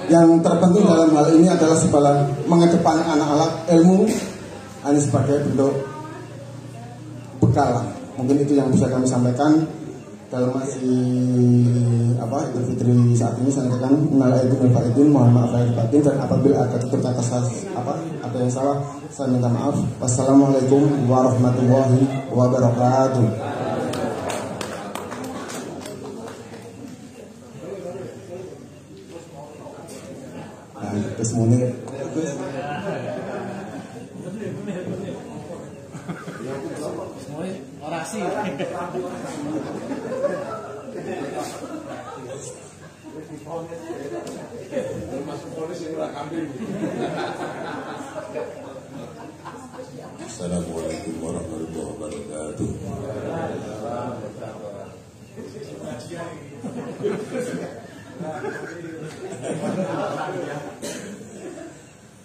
yang terpenting dalam hal ini adalah sebagai mengedepankan anak-anak ilmu, ini sebagai bentuk bekal lah. Mungkin itu yang bisa kami sampaikan dalam masih Idul Fitri saat ini. Saya katakan mohon maaf lahir batin, dan apabila ada tutur kata ada yang salah, saya minta maaf. Wassalamualaikum warahmatullahi wabarakatuh. Gus Munir. Orasi. Assalamualaikum warahmatullahi wabarakatuh.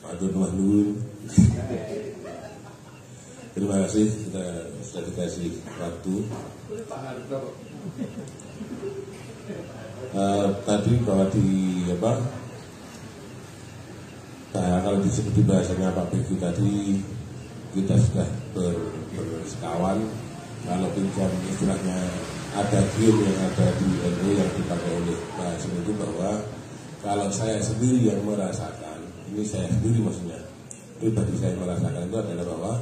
Matur nuwun. Terima kasih sudah dikasih waktu. Tadi bahwa kalau disebut di bahasanya Pak Begi tadi, kita sudah bersekawan. Kalau pinjam istilahnya ada game yang ada di NU yang dipakai oleh Pak Hasim itu, bahwa kalau saya sendiri yang merasakan, ini saya sendiri maksudnya, pribadi saya merasakan itu adalah bahwa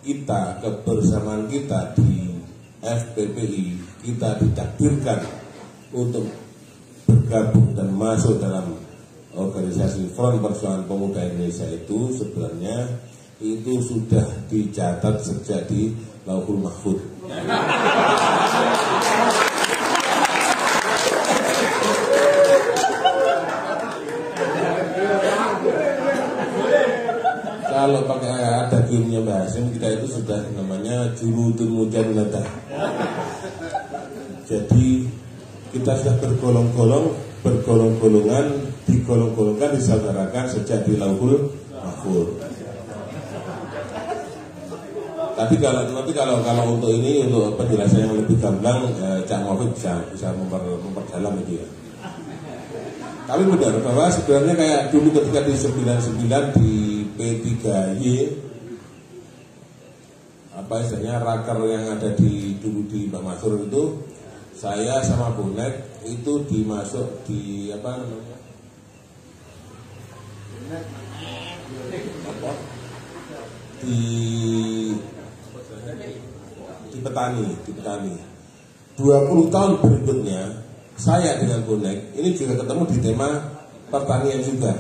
kita, kebersamaan kita di FPPI, kita ditakdirkan untuk bergabung dan masuk dalam organisasi Front Perjuangan Pemuda Indonesia itu sebenarnya itu sudah dicatat sejak di Lauhul Mahfud. Kalau pakai ada gamenya Mbak Hasim, kita itu sudah namanya jurudun mujannadah. Jadi kita sudah bergolongan, digolong-golongkan, disaudarakan sejak di Lauhul Mahfuz. Tapi kalau untuk ini, untuk penjelasan yang lebih gamblang, Cak Maufik bisa memperdalam itu ya. Tapi benar bahwa sebenarnya kayak dulu ketika di 99 di P3Y, apa istilahnya raker yang ada dulu di Mbak Masur itu, saya sama Bonek itu dimasuk di apa namanya? Di petani. 20 tahun berikutnya saya dengan Bonek ini juga ketemu di tema pertanian juga.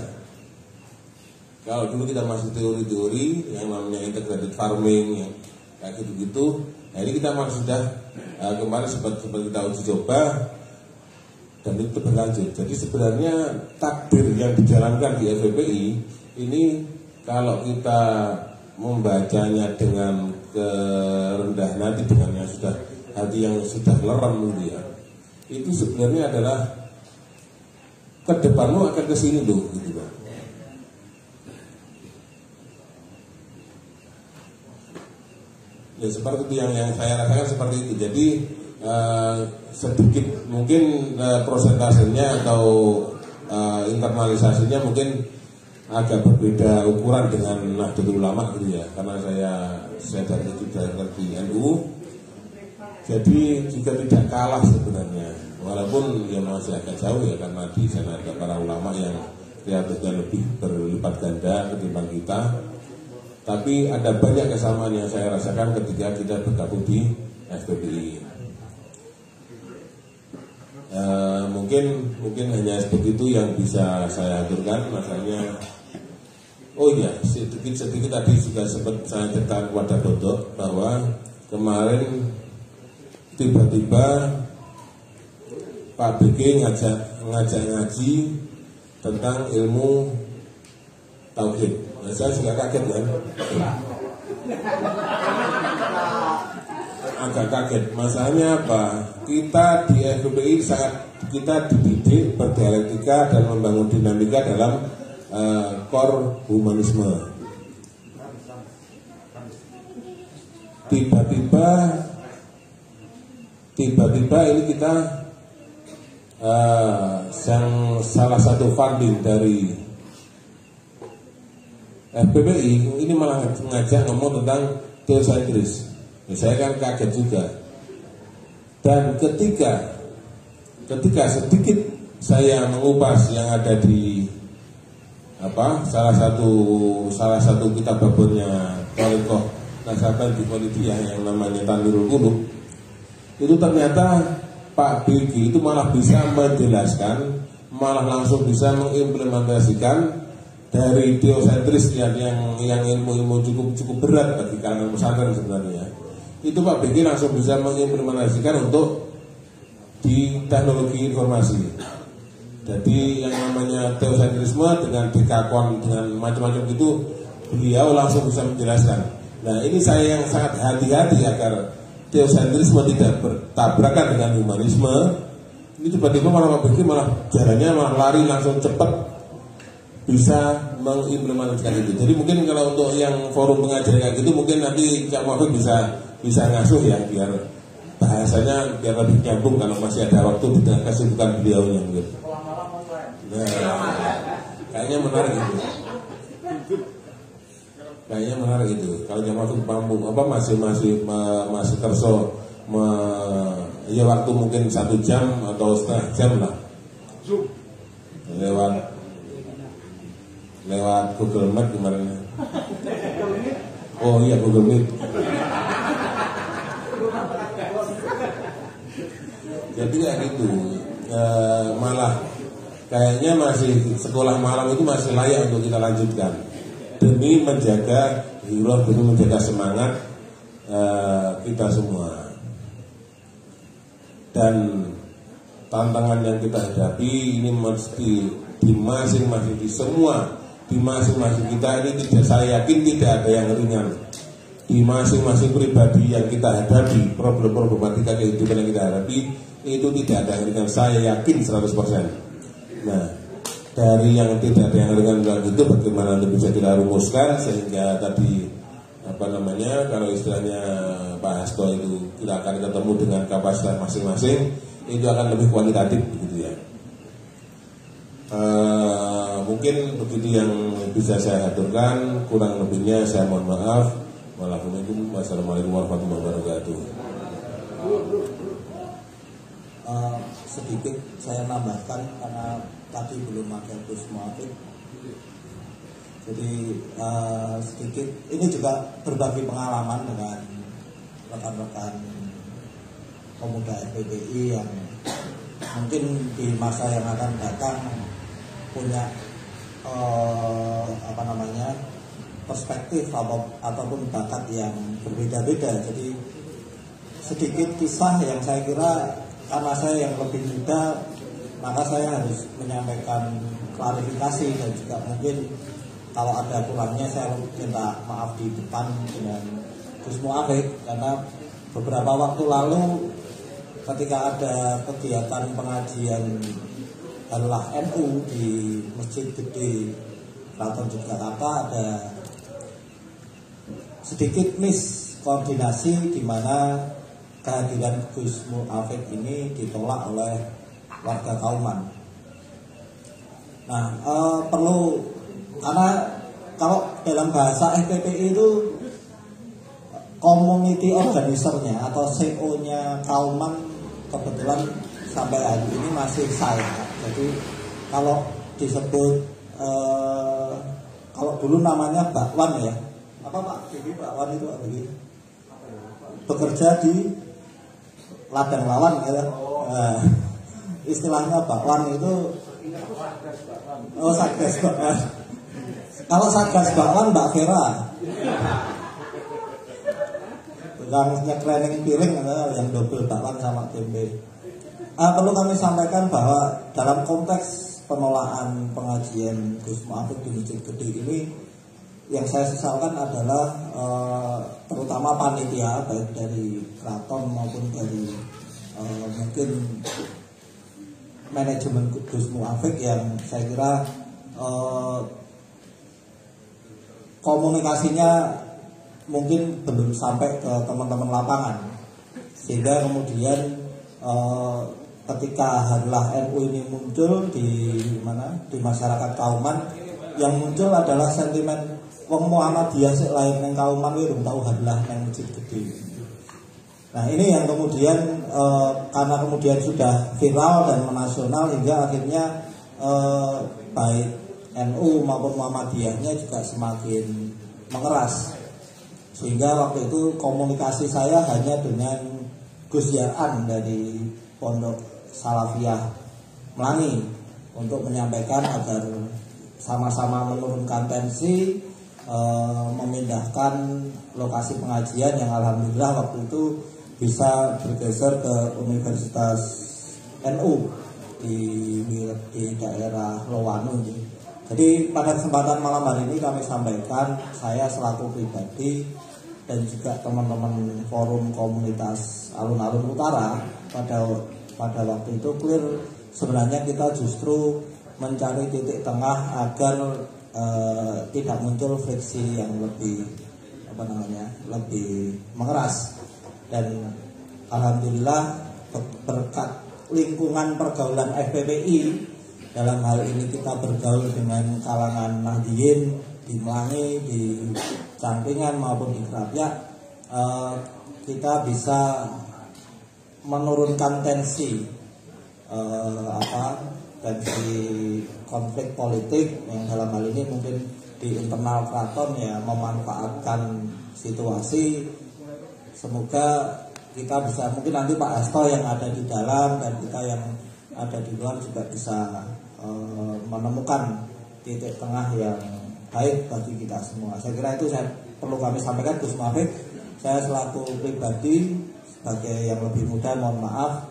Kalau dulu kita masih teori-teori yang namanya integrated farming yang kayak gitu-gitu, nah ini kita masih sudah kemarin sempat kita uji coba dan itu berlanjut. Jadi sebenarnya takdir yang dijalankan di FPPI ini kalau kita membacanya dengan kerendahan hati, dengan yang sudah hati yang sudah lerem gitu ya, itu sebenarnya adalah ke depanmu akan ke sini loh gitu kan. Ya seperti itu yang saya rasakan seperti itu. Jadi sedikit mungkin prosentasenya atau internalisasinya mungkin agak berbeda ukuran dengan Nahdlatul Ulama gitu ya, karena saya dari NU. Jadi juga tidak kalah sebenarnya, walaupun ya masih agak jauh ya, karena di sana ada para ulama yang kreatifnya lebih berlipat ganda ketimbang kita. Tapi ada banyak kesamaan yang saya rasakan ketika kita bergabung di FPPI. Mungkin hanya seperti itu yang bisa saya aturkan. Masalahnya, oh iya, sedikit tadi juga sempat saya ceritakan kepada Dodok bahwa kemarin tiba-tiba Pak BG ngajak ngaji tentang ilmu tauhid. Nah, saya juga kaget kan, agak kaget. Masalahnya apa? Kita di FPPI kita dididik berdialektika dan membangun dinamika dalam core humanisme. Tiba-tiba ini kita yang salah satu funding dari FPPI ini malah ngajak ngomong tentang teosentris. Ya, saya kan kaget juga. Dan ketika sedikit saya mengupas yang ada di salah satu kitab babonnya Tariqah Nasaban di Polidiyah yang namanya Tanwirul Qulub, itu ternyata Pak BG itu malah bisa menjelaskan, malah langsung bisa mengimplementasikan dari teosentris yang ilmu-ilmu cukup berat bagi kalangan pesantren sebenarnya. Itu Pak BG langsung bisa mengimplementasikan untuk di teknologi informasi. Jadi yang namanya teosentrisme dengan dekakon dengan macam-macam itu beliau langsung bisa menjelaskan. Nah ini saya yang sangat hati-hati agar teosentrisme tidak bertabrakan dengan humanisme. Ini tiba-tiba malah Pak BG malah jalannya malah lari langsung cepat bisa mengimplementasikan itu. Jadi mungkin kalau untuk yang forum pengajian kayak gitu mungkin nanti Cak Mahfud bisa ngasuh ya, biar bahasanya biar lebih nyambung kalau masih ada waktu di tengah kesibukan beliaunya mungkin. Nah, kayaknya menarik itu. Kalau Cak Mahfud masih terso ya waktu mungkin 1 jam atau setengah jam lah. Lewat Google Meet kemarin. Oh iya, Google Meet. Jadi kayak gitu. Malah kayaknya masih sekolah malam itu masih layak untuk kita lanjutkan demi menjaga hirup, demi menjaga semangat kita semua. Dan tantangan yang kita hadapi ini mesti di masing-masing, di semua di masing-masing kita ini tidak, saya yakin tidak ada yang ringan. Di masing-masing pribadi yang kita hadapi, problematika kehidupan yang kita hadapi, itu tidak ada yang ringan, saya yakin 100%. Nah, dari yang tidak ada yang ringan itu bagaimana nanti bisa kita rumuskan sehingga tadi kalau istilahnya Pak Hasto itu kita akan ketemu dengan kapasitas masing-masing, itu akan lebih kualitatif begitu ya. Mungkin begitu yang bisa saya aturkan, kurang lebihnya saya mohon maaf. Wassalamualaikum warahmatullahi wabarakatuh. Sedikit saya nambahkan karena tadi belum ada Gus Muafik. Jadi sedikit ini juga berbagi pengalaman dengan rekan-rekan pemuda FPBI yang mungkin di masa yang akan datang punya perspektif ataupun bakat yang berbeda-beda. Jadi sedikit kisah yang saya kira karena saya yang lebih muda, maka saya harus menyampaikan klarifikasi dan juga mungkin kalau ada kurangnya saya minta maaf di depan dengan Gus Muafik, karena beberapa waktu lalu ketika ada kegiatan pengajian adalah NU di Masjid Gede Keraton Yogyakarta, ada sedikit miskoordinasi di mana kehadiran Gus Muafik ini ditolak oleh warga Kauman. Nah, perlu, karena kalau dalam bahasa FPPI itu community organizer-nya atau CO-nya Kauman kebetulan sampai hari ini masih saya. Jadi kalau disebut kalau dulu namanya Bakwan ya, apa Pak? Jadi Bakwan itu apa gitu? Bekerja di ladang lawan ya. Istilahnya Bakwan itu Satgas Bakwan. Kalau Satgas Bakwan Mbak Vera yang nyeklending piring yang double bakwan sama tempe. Perlu kami sampaikan bahwa dalam konteks penolakan pengajian Gus Muafik di Masjid Gede ini, yang saya sesalkan adalah terutama panitia baik dari keraton maupun dari mungkin manajemen Gus Muafik yang saya kira komunikasinya mungkin belum sampai ke teman-teman lapangan, sehingga kemudian ketika harlah NU ini muncul di masyarakat Kauman, yang muncul adalah sentimen wong Muhammadiyah sik lain nang Kauman kuwi belum tahu harlah nang Masjid Gede. Nah, ini yang kemudian karena kemudian sudah viral dan menasional hingga akhirnya baik NU maupun Muhammadiyahnya juga semakin mengeras. Sehingga waktu itu komunikasi saya hanya dengan Gus Yaan dari Pondok Salafiyah Melangi untuk menyampaikan agar sama-sama menurunkan tensi, memindahkan lokasi pengajian yang alhamdulillah waktu itu bisa bergeser ke Universitas NU di daerah Lowanu. Jadi pada kesempatan malam hari ini kami sampaikan, saya selaku pribadi dan juga teman-teman forum komunitas Alun-Alun Utara pada waktu itu clear, sebenarnya kita justru mencari titik tengah agar tidak muncul friksi yang lebih lebih mengeras. Dan alhamdulillah berkat lingkungan pergaulan FPPI, dalam hal ini kita bergaul dengan kalangan Nahdiyin di Melangi, di Cangkringan maupun di Kerapia, kita bisa menurunkan tensi tensi konflik politik yang dalam hal ini mungkin di internal keraton ya memanfaatkan situasi. Semoga kita bisa, mungkin nanti Pak Hasto yang ada di dalam dan kita yang ada di luar juga bisa menemukan titik tengah yang baik bagi kita semua. Saya kira itu saya perlu kami sampaikan Gus Muafik. Saya selaku pribadi sebagai yang lebih muda mohon maaf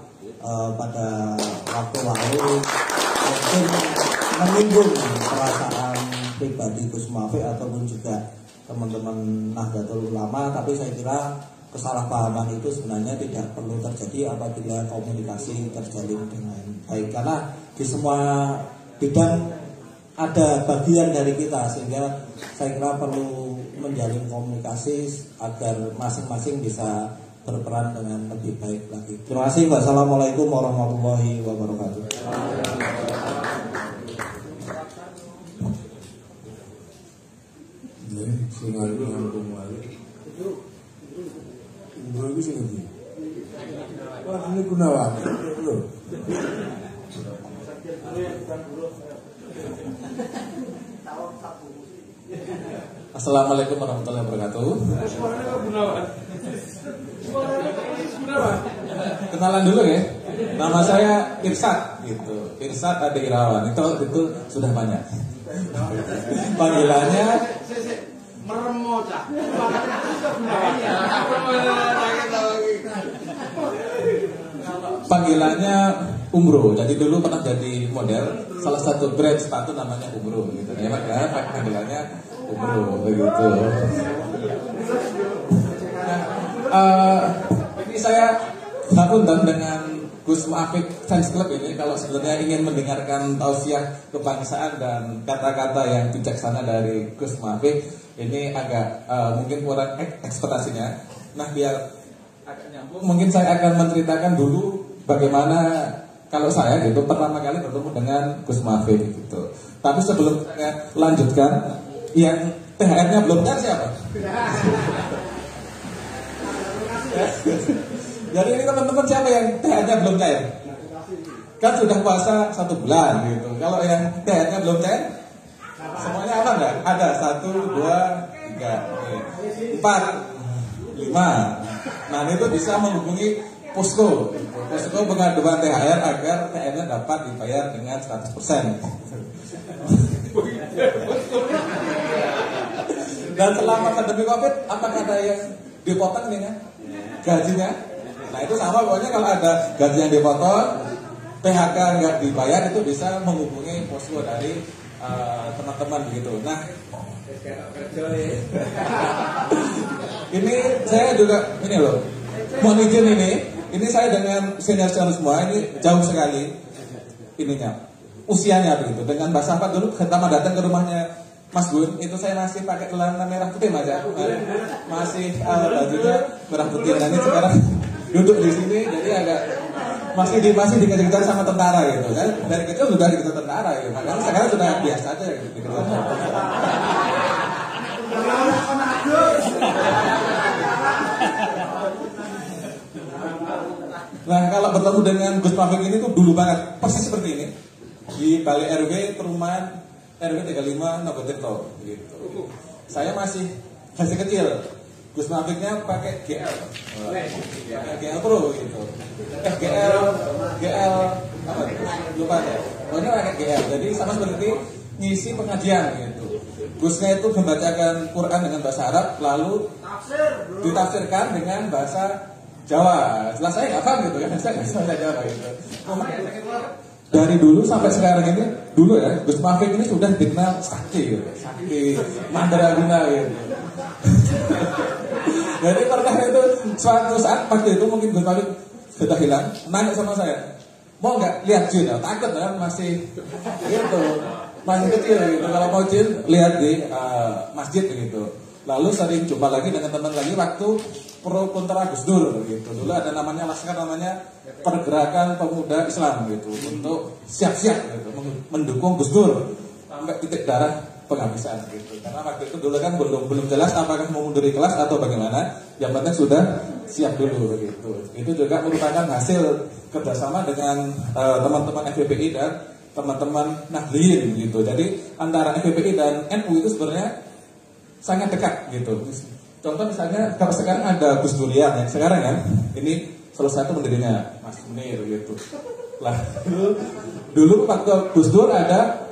pada waktu lalu mungkin menyinggung perasaan pribadi Gus Muafik ataupun juga teman-teman Nahdlatul Ulama, tapi saya kira kesalahpahaman itu sebenarnya tidak perlu terjadi apabila komunikasi terjalin dengan baik, karena di semua bidang ada bagian dari kita, sehingga saya kira perlu menjalin komunikasi agar masing-masing bisa berperan dengan lebih baik lagi. Terima kasih. Wassalamualaikum warahmatullahi wabarakatuh. Singali nganggung wali. Umroh itu sing ndi? Wah, ini Gunawan. Lho. Assalamualaikum warahmatullahi wabarakatuh. Kenalan dulu ya. Nama saya Irsad gitu. Irsad Ade Irawan. Itu sudah banyak. Panggilannya Panggilannya Umroh. Jadi dulu pernah jadi model salah satu brand sepatu namanya Umroh gitu. Ya, maka panggilannya Umroh begitu. Ini saya ngapunten dengan Gus Muafik Fans Club ini kalau sebenarnya ingin mendengarkan tausiah kebangsaan dan kata-kata yang bijaksana dari Gus Muafik, ini agak mungkin kurang ekspektasinya. Nah, biar agak nyambung, mungkin saya akan menceritakan dulu bagaimana kalau saya gitu pertama kali bertemu dengan Gus Muafik gitu. Tapi sebelum saya lanjutkan, yang THR-nya belum cair siapa? Jadi ini teman-teman siapa yang THR-nya belum cair? Kan sudah puasa 1 bulan gitu. Kalau yang THR-nya belum cair, semuanya apa enggak? Ada 1, 2, 3, 4, 5. Nah, itu bisa menghubungi posko. Posko pengaduan THR agar THR-nya dapat dibayar dengan 100%. Dan selama pandemi Covid, apakah ada yang dipotong nih kan? Gajinya? Nah, itu sama pokoknya kalau ada gaji yang dipotong, PHK nggak dibayar, itu bisa menghubungi posko dari teman-teman begitu. Nah, ini saya juga ini loh, mohon izin ini saya dengan senior semua ini jauh sekali ininya, usianya begitu. Dengan bahasa apa dulu pertama datang ke rumahnya Mas Gun, itu saya masih pakai celana merah putih aja, masih bajunya merah putih. Nah, ini sekarang duduk di sini, jadi agak masih dikejar-kejar sama tentara gitu kan. Dari kecil sudah dikejar tentara gitu, makanya sekarang sudah biasa aja gitu dikejar. Nah, kalau bertemu dengan Gus Muafik ini tuh dulu banget, persis seperti ini di Balai RW perumahan RW 35 Nogotirto gitu. Saya masih kecil. Gus Muafiknya pakai GL. GL Pro gitu. GL apa? Lupa ya. Pokoknya pakai GL. Jadi sama seperti ngisi pengajian gitu. Gusnya itu membacakan Quran dengan bahasa Arab, lalu ditafsirkan dengan bahasa Jawa. Setelah saya nggak paham gitu kan, saya nggak bisa bahasa Jawa gitu. Dari dulu sampai sekarang ini, dulu ya, Gus Muafik ini sudah dikenal sakti gitu. Sakti mandraguna gitu. Jadi pernah itu suatu saat waktu itu mungkin Gus Muafik sudah hilang, nanya sama saya, mau nggak lihat jin? Takut kan, masih gitu, masih kecil gitu. Kalau mau jin lihat di masjid gitu. Lalu sering jumpa lagi dengan teman lagi waktu pro kontra Gus Dur gitu. Dulu ada namanya laskar, namanya Pergerakan Pemuda Islam gitu, untuk siap-siap gitu mendukung Gus Dur sampai titik darah penghabisan gitu. Karena waktu itu dulu kan belum jelas apakah mau mundur di kelas atau bagaimana. Yang penting sudah siap dulu gitu. Itu juga merupakan hasil kerjasama dengan teman-teman FPPI dan teman-teman Nahdliyin gitu. Jadi antara FPPI dan NU itu sebenarnya sangat dekat gitu. Contoh misalnya kalau sekarang ada Gus Durian ya, sekarang kan ini salah satu pendirinya Mas Munir gitu. Lah dulu waktu Gus Dur ada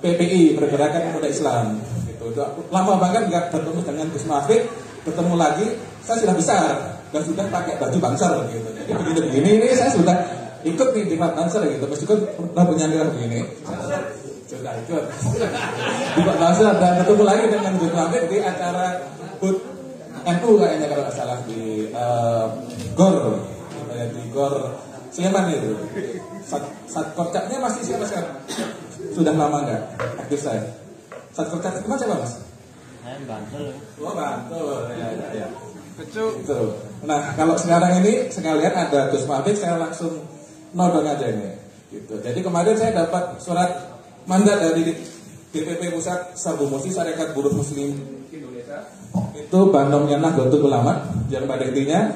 PPI Pergerakan Pemuda Islam gitu. Lama banget nggak bertemu dengan Gus Muafik, bertemu lagi saya sudah besar dan sudah pakai baju Banser gitu. Jadi begini ini saya sudah ikut nih di Banser gitu, meskipun udah punya begini. Nah itu buka puasa dan ketemu lagi dengan Gus Muhammad di acara HUT NU kayaknya kalau nggak salah di GOR, di GOR Sleman itu. Satkorcapnya masih siapa sekarang? Sudah lama nggak aktif saya? Satkorcap itu siapa mas? Saya Bantul. Oh Bantul, ya. Gitu. Nah kalau sekarang ini sekalian ada Gus Muhammad, saya langsung nodong aja ini. Gitu. Jadi kemarin saya dapat surat mandat dari DPP Pusat Sarbu Musi Sarekat Buruh Muslim Indonesia. Itu Banomnya Nahdlatul Ulama, yang pada intinya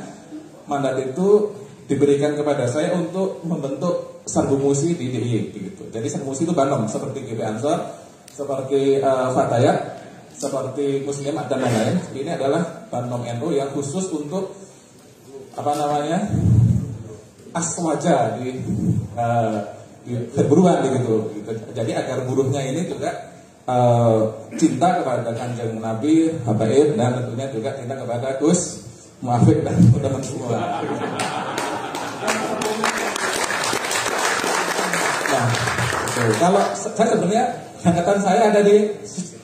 mandat itu diberikan kepada saya untuk membentuk Sarbu Musi di DIY gitu. Jadi Sarbu Musi itu Banom seperti GP Ansor, seperti Fatayat, seperti Muslimat dan lain-lain. Ini adalah Banom NU yang khusus untuk aswaja di perburuan gitu. Jadi agar buruhnya ini juga cinta kepada Kanjeng Nabi, habaib, dan tentunya juga cinta kepada Gus Muhammad dan teman-teman semua. Nah, kalau saya sebenarnya angkatan saya ada di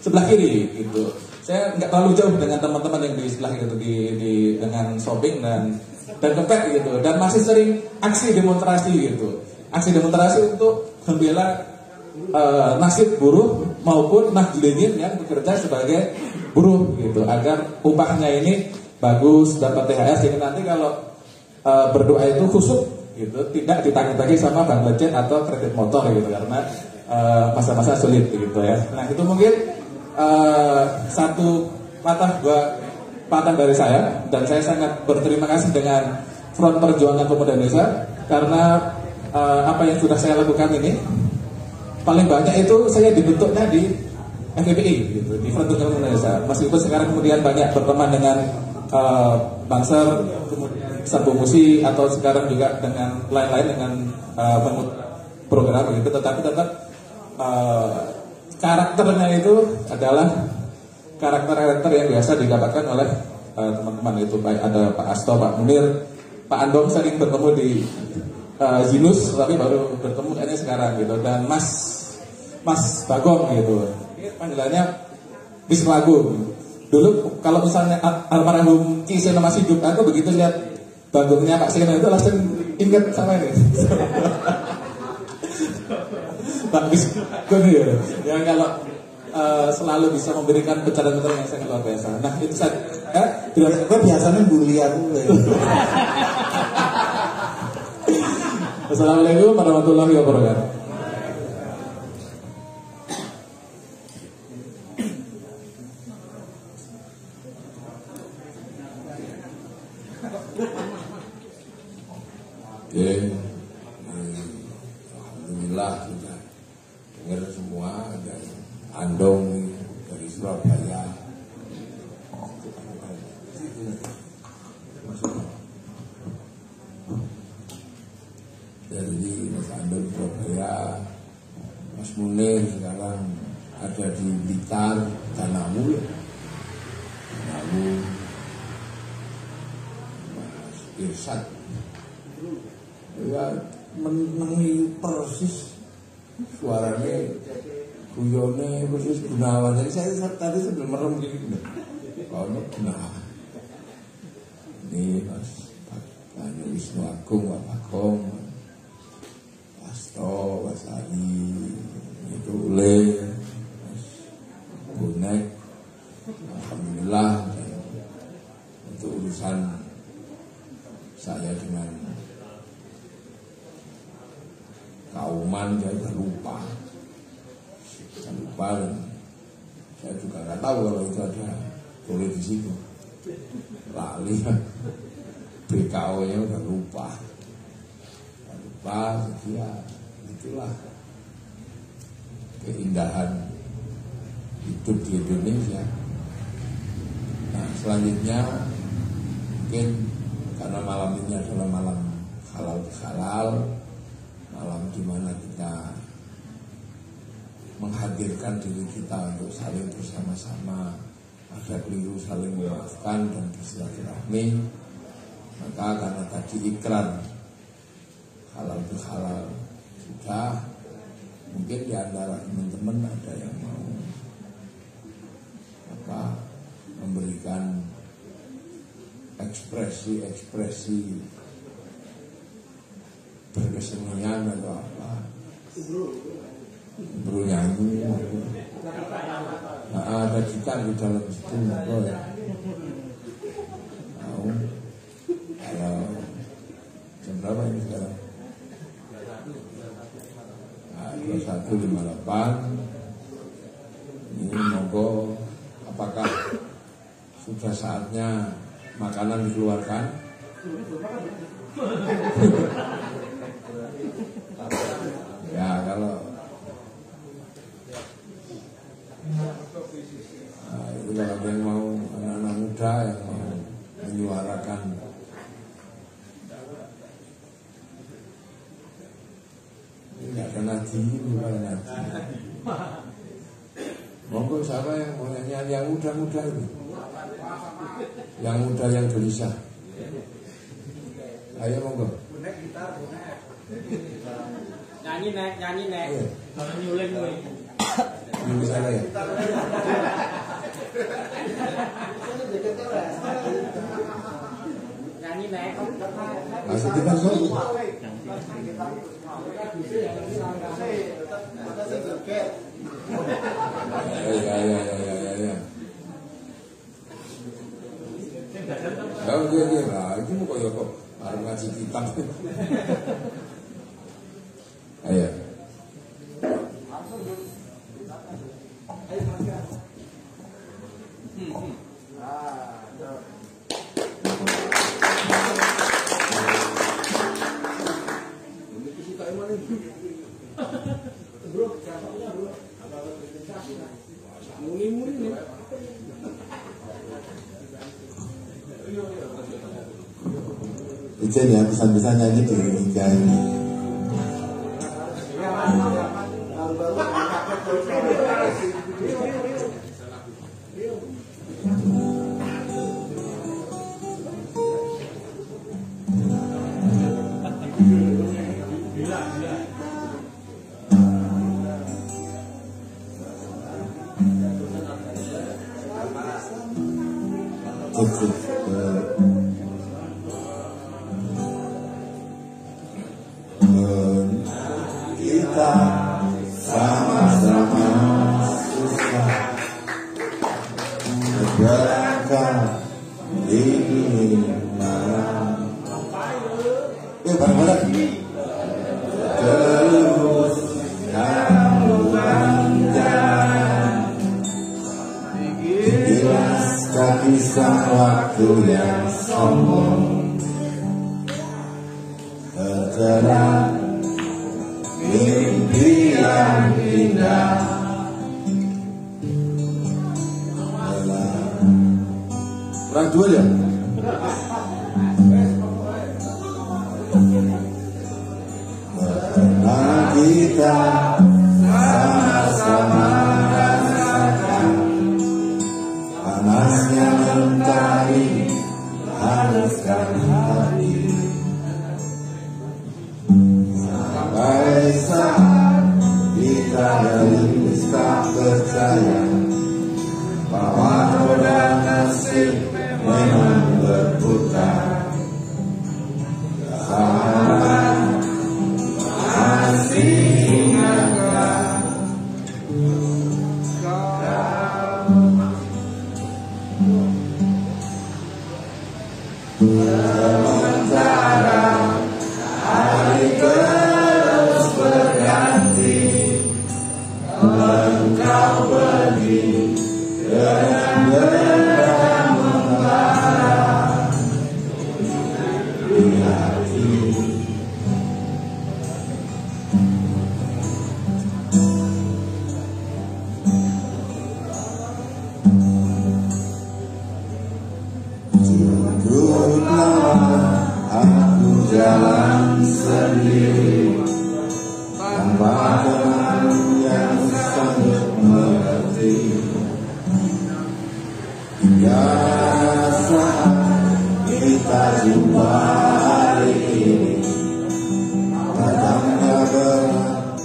sebelah kiri gitu. Saya nggak terlalu jauh dengan teman-teman yang di sebelah itu dengan shopping dan kepet gitu, dan masih sering aksi demonstrasi gitu. Aksi demonstrasi untuk membela nasib buruh maupun nahdliyin yang bekerja sebagai buruh gitu, agar upahnya ini bagus, dapat THR, sehingga nanti kalau berdoa itu khusyuk gitu, tidak ditagih-tagih sama bank budget atau kredit motor gitu, karena masa-masa sulit gitu ya. Nah itu mungkin satu patah dari saya, dan saya sangat berterima kasih dengan Front Perjuangan Pemuda Indonesia karena apa yang sudah saya lakukan ini paling banyak itu saya dibentuknya di FPPI gitu, di Front Perjuangan Indonesia. Meskipun sekarang kemudian banyak berteman dengan Banser, Sarbu Musi, atau sekarang juga dengan lain-lain dengan program gitu, tetapi tetap karakternya itu adalah karakter yang biasa didapatkan oleh teman-teman itu. Baik ada Pak Asto, Pak Munir, Pak Andong sering bertemu di Zinus, tapi baru bertemu kayaknya sekarang gitu, dan Mas Bagong gitu. Ini panggilannya Wisnu Agung. Dulu kalau misalnya almarhum Ki Seno masih hidup, aku begitu lihat Bagongnya Pak Seno itu langsung ingat sama ini. Pak Wisnu Agung ya, yang kalau selalu bisa memberikan pencerahan-pencerahan yang sangat luar biasa. Nah itu saya biasanya bully aku. Assalamualaikum warahmatullahi wabarakatuh. Oke, alhamdulillah sudah dengar semua dari Andong, dari Surabaya. Dari Mas Andong Surabaya, Mas Munir sekarang ada di Blitar, Tanamu, Mas Irsad. Ya menengi persis suaranya, guyone persis Gunawan. Jadi saya tadi sebelum merem gini, kalau Gunawan ini Mas Wisnu Agung, Pak Bagong, Asto, Mas Ali, itu Ule, Mas Bonek. Alhamdulillah untuk urusan saya dengan kauman saya sudah lupa, dan saya juga nggak tahu kalau itu ada boleh di situ, lali BKO-nya udah lupa, ya itulah keindahan hidup di Indonesia. Nah selanjutnya mungkin karena malam ini adalah malam halal, malam di mana kita menghadirkan diri kita untuk saling bersama-sama, ada keliru saling memaafkan dan bersilaturahmi. Maka karena tadi ikrar halal bihalal sudah, Mungkin di antara teman-teman ada yang mau memberikan ekspresi berkesenian atau apa, bernyanyi. Nah, ada gitar di dalam situ, ya. Kalau jam berapa ini sekarang? 21.58. Ini monggo, apakah sudah saatnya makanan dikeluarkan? Ya kalau itu kalau yang mau anak-anak muda yang mau menyuarakan nggak ada nadi, bukan nadi. Monggo siapa yang mau nyanyi, yang muda-muda itu, yang muda yang gelisah. Ayo monggo. Nyanyi nek. Nyuling kowe. Di sana ya. Nyanyi nek. Masih kita solo. Ya. Kalau dia lah, itu mau kok harus ngasih kitab. Ayo. Ijen ya, pesan-pesan nyanyi di Liga ini. Kita sama-sama susah berangkat ini malam. Bareng-bareng. Terus kamu panjang digilas kaki sang waktu yang sombong tercerah mimpi yang indah. Kurang dua ya. Pernah kita sama-sama rasakan panasnya mencari haluskan hati. Sampai saat kita gelis tak percaya bahwa roda nasib memang berputar. Sahabat masih ingatkah sementara hari terus berganti, engkau pergi dengan dendam membara di hati. Cukup lama aku jalan sendiri tanpa teman yang sanggup mengerti. Hingga saat kita jumpa hari ini, datangnya berat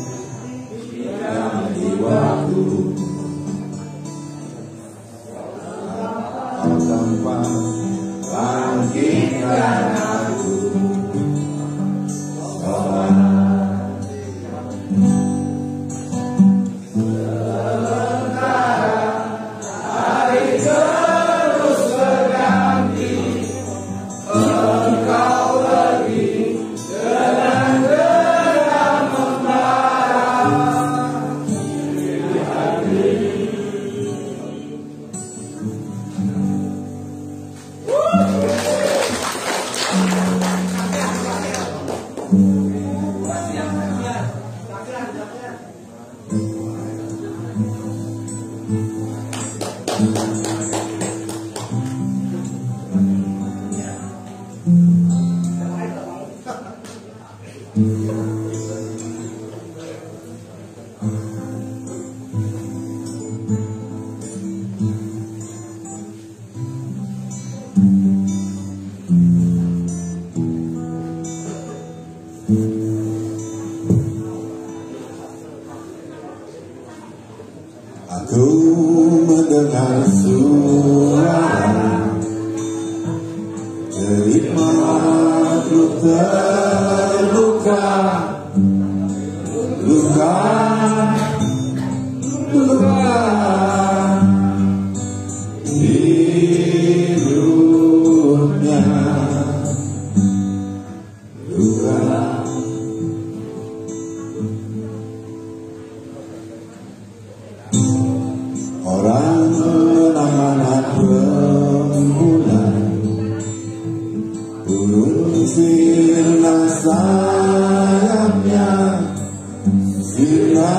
Aku mendengar suara ceritaku terluka, luka, luka hidupnya, luka. Orang anak rembulan, burung sirna sayapnya, sirna,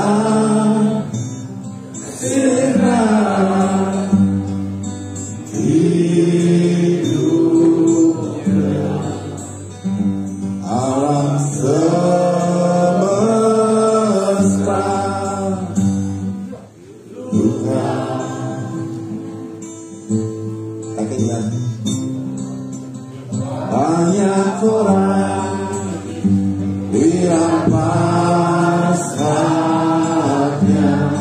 sirna, hidupnya, alam semesta, luka. Akhirnya banyak orang dirampas haknya.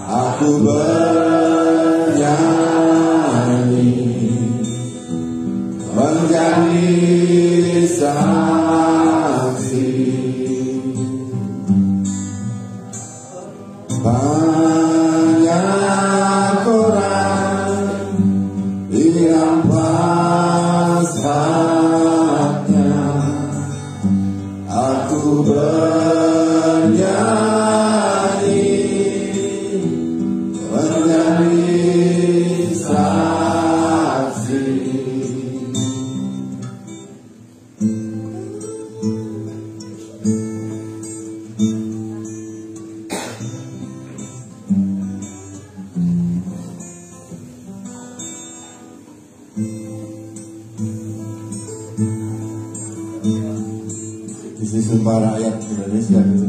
Aku bernyanyi menjadi saksi. Banyak orang dirampas haknya. Aku bernyanyi menjadi saksi. Isi sumpah rakyat Indonesia gitu.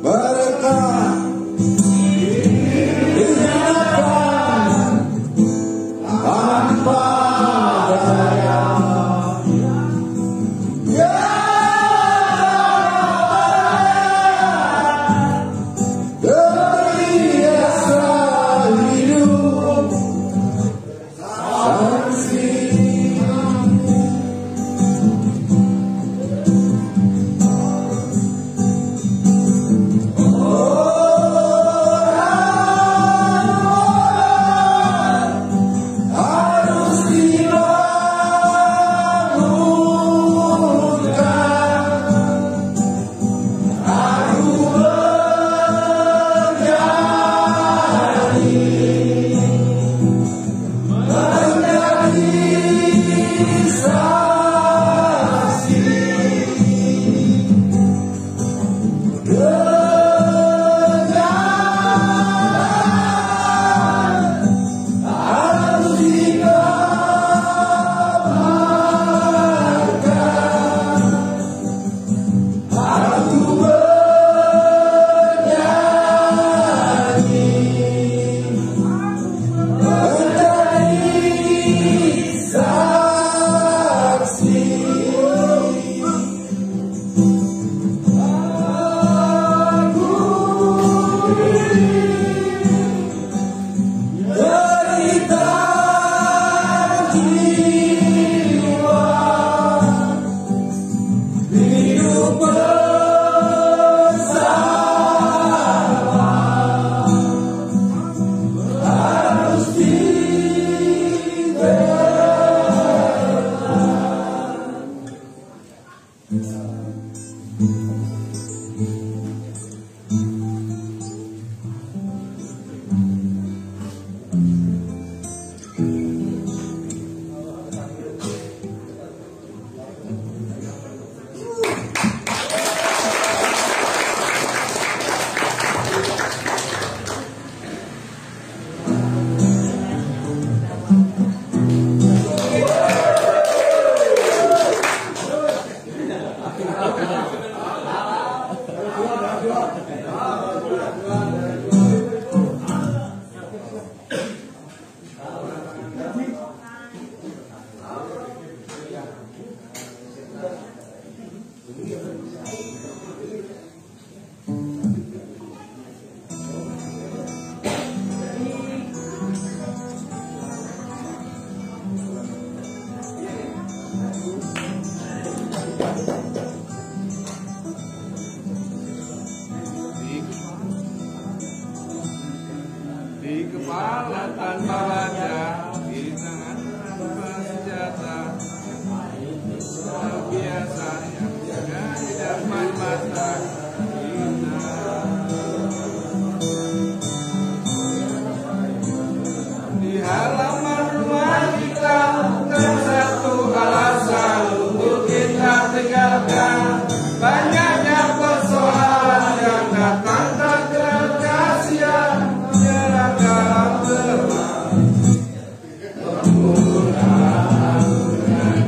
Berkah dinyatakan tanpa daya, ya terbiasa hidup saksi Di kepala tanpa wajah, di tangan tanpa senjata, biasa yang jaga di depan mata kita. Di halaman rumah kita, dan satu alasan untuk kita tinggalkan. Banyaknya persoalan yang datang tak terkasihan.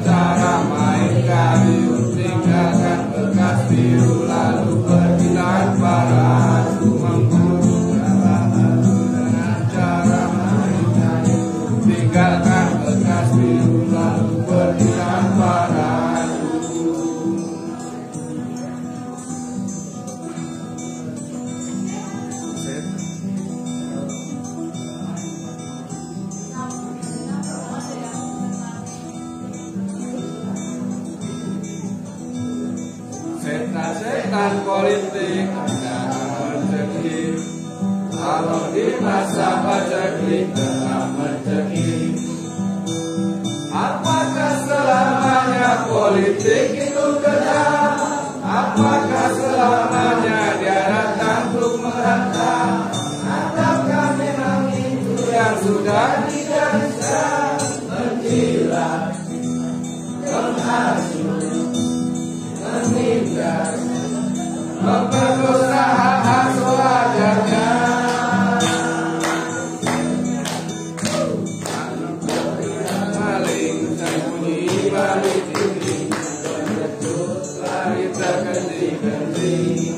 Cara main kayu, tinggalkan bekas biru, lalu pergi tanpa ragu menggunakan dengan cara main kayu, tinggalkan bekas biru, lalu pergi tanpa ragu. Setan politik jangan mencekik, kalau di masa paceklik tetap mencekik. Apakah selamanya politik itu kejam? Apakah selamanya dia datang untuk menghantam? Ataukah memang itu yang sudah dijanjikan? Menjilat, menghasut, meninggal, memperkosa hak sewajarnya. Maling sembunyi balik diri, lari terkencing-kencing,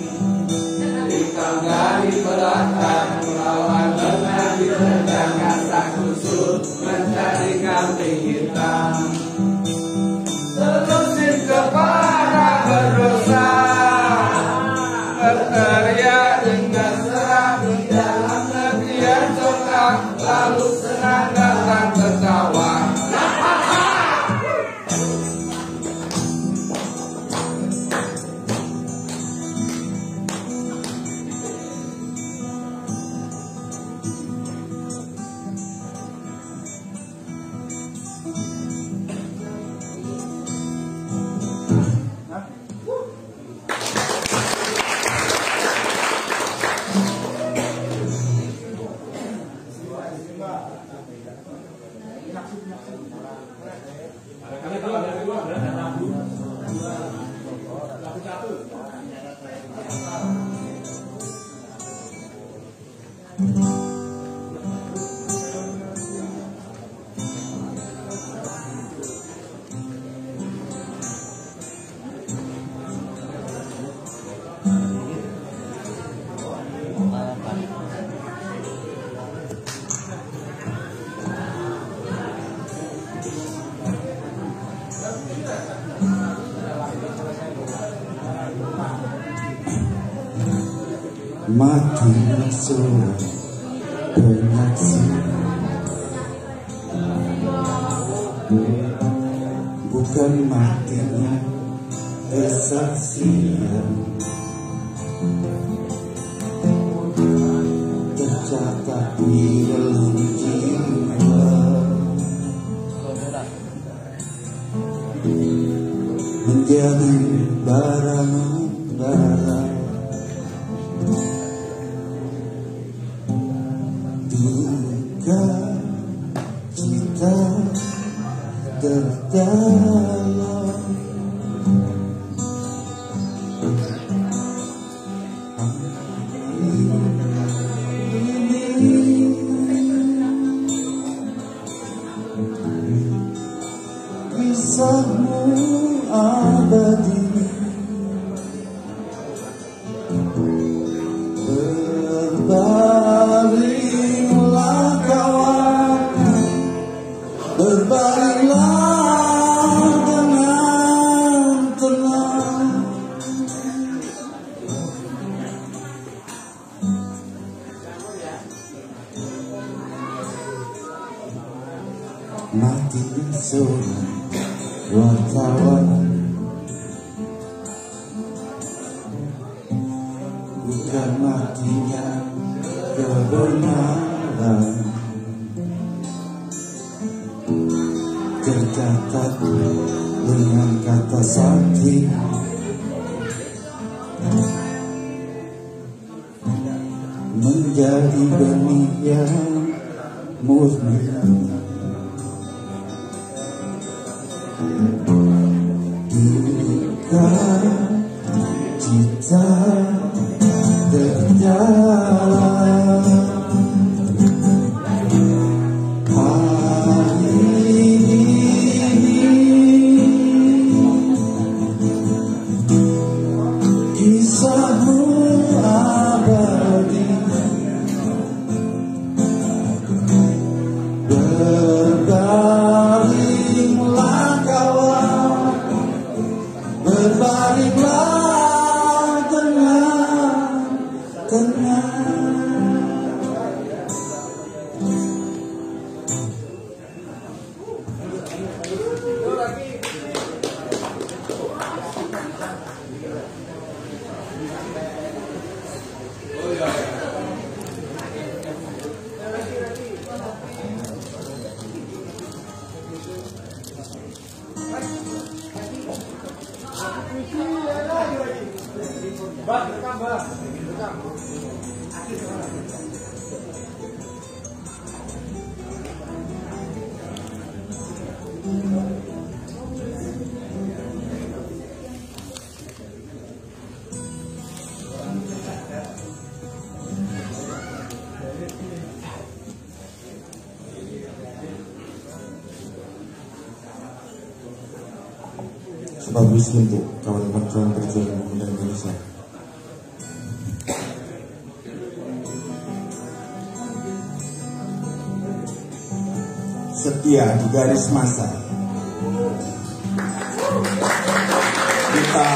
di tangga di belakang melawan lengan di tendang kasak kusut, mencari kambing hitam. Terusin kepada berdosa, berteriak dengan serang di dalam negeri yang congkak, lalu senang datang tertawa. Matilah seorang penyaksi, bukan matinya kesaksian. Tercatat di relung jiwa, menjadi barang-barang. Duka cita terdalam, kisahmu abadi. Berbalinglah kawan, berbalinglah dengan tenang. seorang wartawan, bukan matinya kebenaran, tercatat dengan kata sakti, menjadi benih yang murni. Duka cita terjalan, hari ini kisahmu abadi. Berbaringlah kawan, berbaringlah tenang. Sebab misi untuk kawan-kawan perjuangan pemuda Indonesia. Setia di garis masa. Kita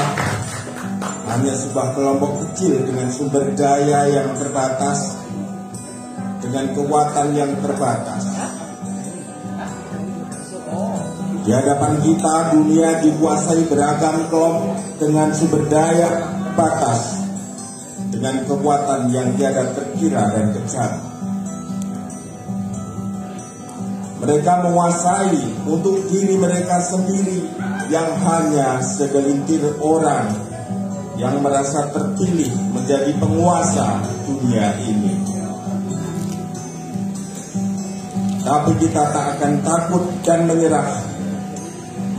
hanya sebuah kelompok kecil dengan sumber daya yang terbatas, dengan kekuatan yang terbatas. Di hadapan kita dunia dikuasai beragam kelompok dengan sumber daya batas, dengan kekuatan yang tiada terkira dan kejam. Mereka menguasai untuk diri mereka sendiri yang hanya segelintir orang yang merasa terpilih menjadi penguasa dunia ini. Tapi kita tak akan takut dan menyerah,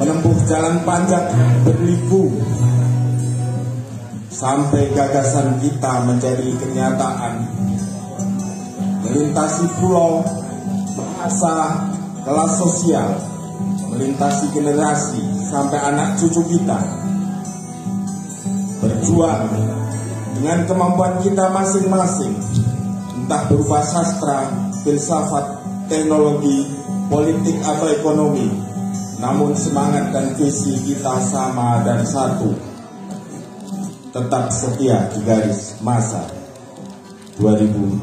menempuh jalan panjang berliku sampai gagasan kita menjadi kenyataan, melintasi pulau, bahasa, kelas sosial, melintasi generasi sampai anak cucu kita, berjuang dengan kemampuan kita masing-masing, entah berupa sastra, filsafat, teknologi, politik atau ekonomi. Namun semangat dan visi kita sama dan satu, tetap setia di garis masa 2020.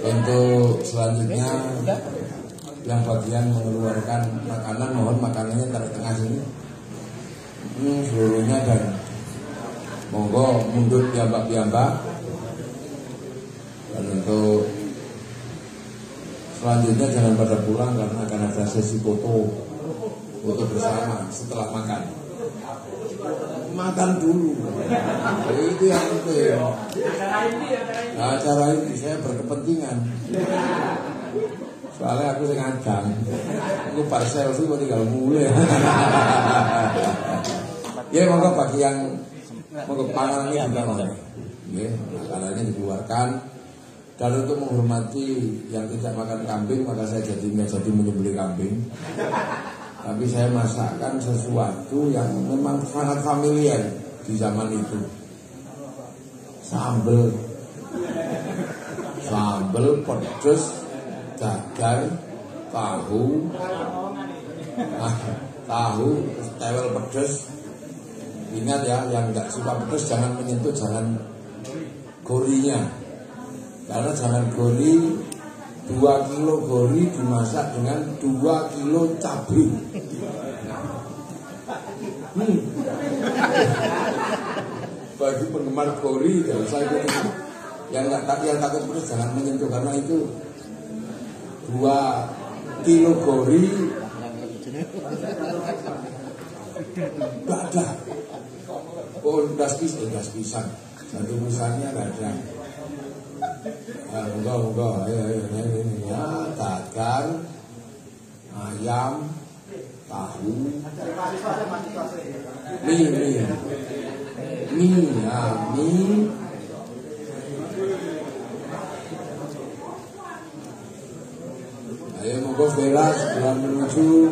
Untuk selanjutnya yang bagian mengeluarkan makanan, mohon makanannya taruh tengah sini. Seluruhnya dan monggo mundur piyambak-piyambak. Dan untuk selanjutnya jangan pada pulang karena akan ada sesi foto bersama setelah makan. Makan dulu. Jadi itu yang penting. Nah, acara ini saya berkepentingan. Soalnya aku sengaja. Aku bar selfie kok tinggal mulai. Ya monggo bagi yang monggo panganannya juga monggo. Ya, makanannya dikeluarkan. Dan untuk menghormati yang tidak makan kambing, maka saya jadi menyembelih kambing. Tapi saya masakkan sesuatu yang memang sangat familiar di zaman itu. Sambel sambel, pedes, gagal, tahu, tewel pedes. Ingat ya, yang nggak suka pedes jangan menyentuh, jangan gorinya. Karena jangan gori, 2 kilo gori dimasak dengan 2 kilo cabai. Bagi penggemar gori, kalau saya yang takut pedas jangan menyentuh, karena itu 2 kilo gori nggak ada. Oh, das pisang. Satu pisangnya nggak ada. Enggak, ini ya, dadar, ayam, tahu, mie. Ayo monggo Vera segera menuju.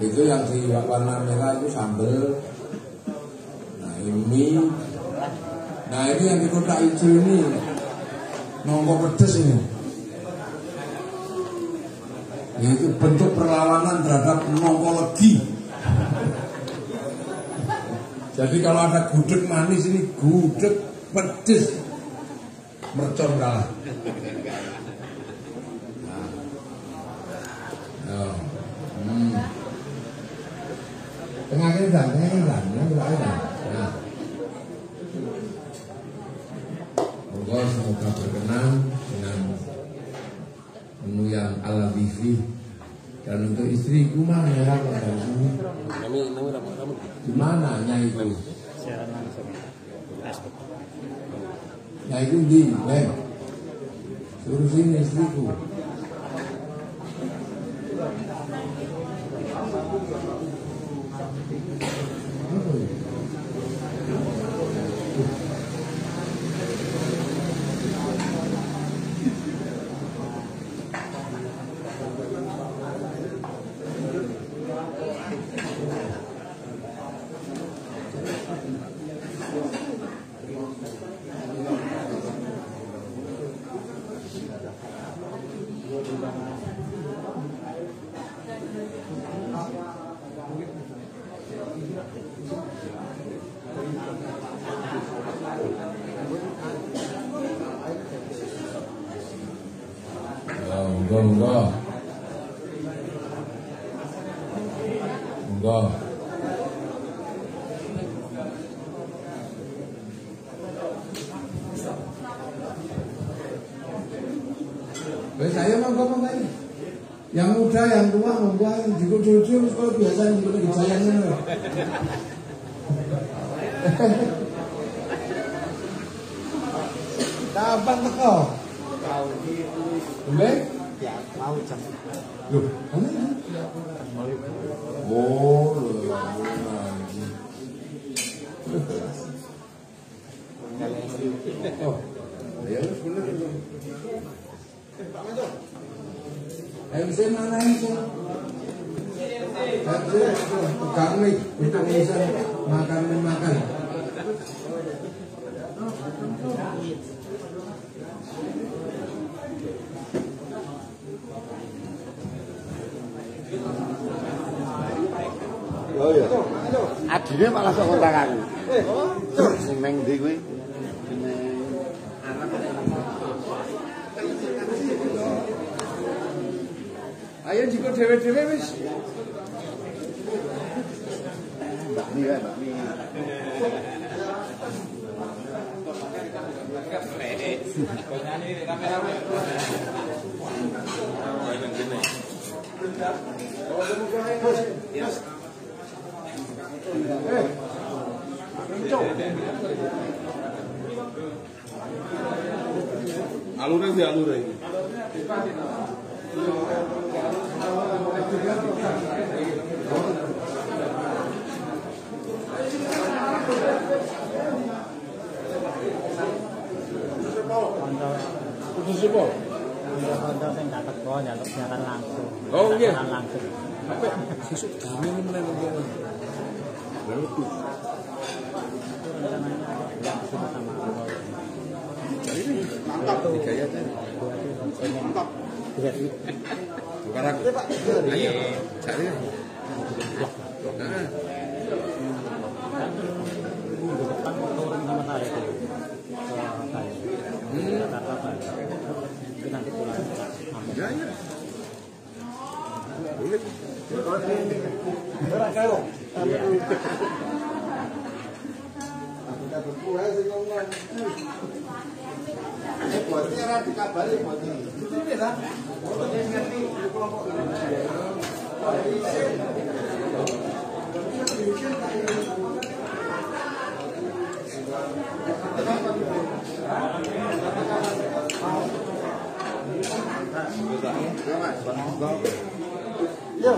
Itu yang di warna merah itu sambal. Nah ini, yang di kotak hijau ini nongko pedes ini. Itu bentuk perlawanan terhadap nongko legi. Jadi kalau ada gudeg manis ini, gudeg pedes, mercon kalah. Tengah kita. Semoga berkenan dengan menu yang ala bifi. Dan untuk istriku mana ya? Gimana Nyai itu? Nyai itu di, suruh sini istriku. Enggak. Saya mau tadi. Yang muda, yang tua, monggo yang jujur kalau biasa juga dijayangnya. Kapan teko? Boleh? Ya, mau jam. Loh, mana ini? Oh, ya benar itu. Ayo saya mana itu? Pegang nih, untuk bisa makan. Oh iya. Adine malah sok kontak aku. Sing nang ndi kuwi? Ayo jiko dhewe-dhewe wis. Mbak Mi. Alurnya ini. Putus apa? Kanca sing gak teko njaluk siaran langsung. Oh nggih. Langsung. Sesuk dame meneh. Mantap tuh gayanya. Mantap. Bukan aku. Ayo, cari. Nah. Minggu depan turun sama saya tuh. Jakarta Barat. Mungkin nanti pulang. Ya, ya. Boleh. Ora karo. Aku berkuah sing ngomong. Buat ora dikabari buat ini. Ini lah. Ini ngerti kelompok. Yo.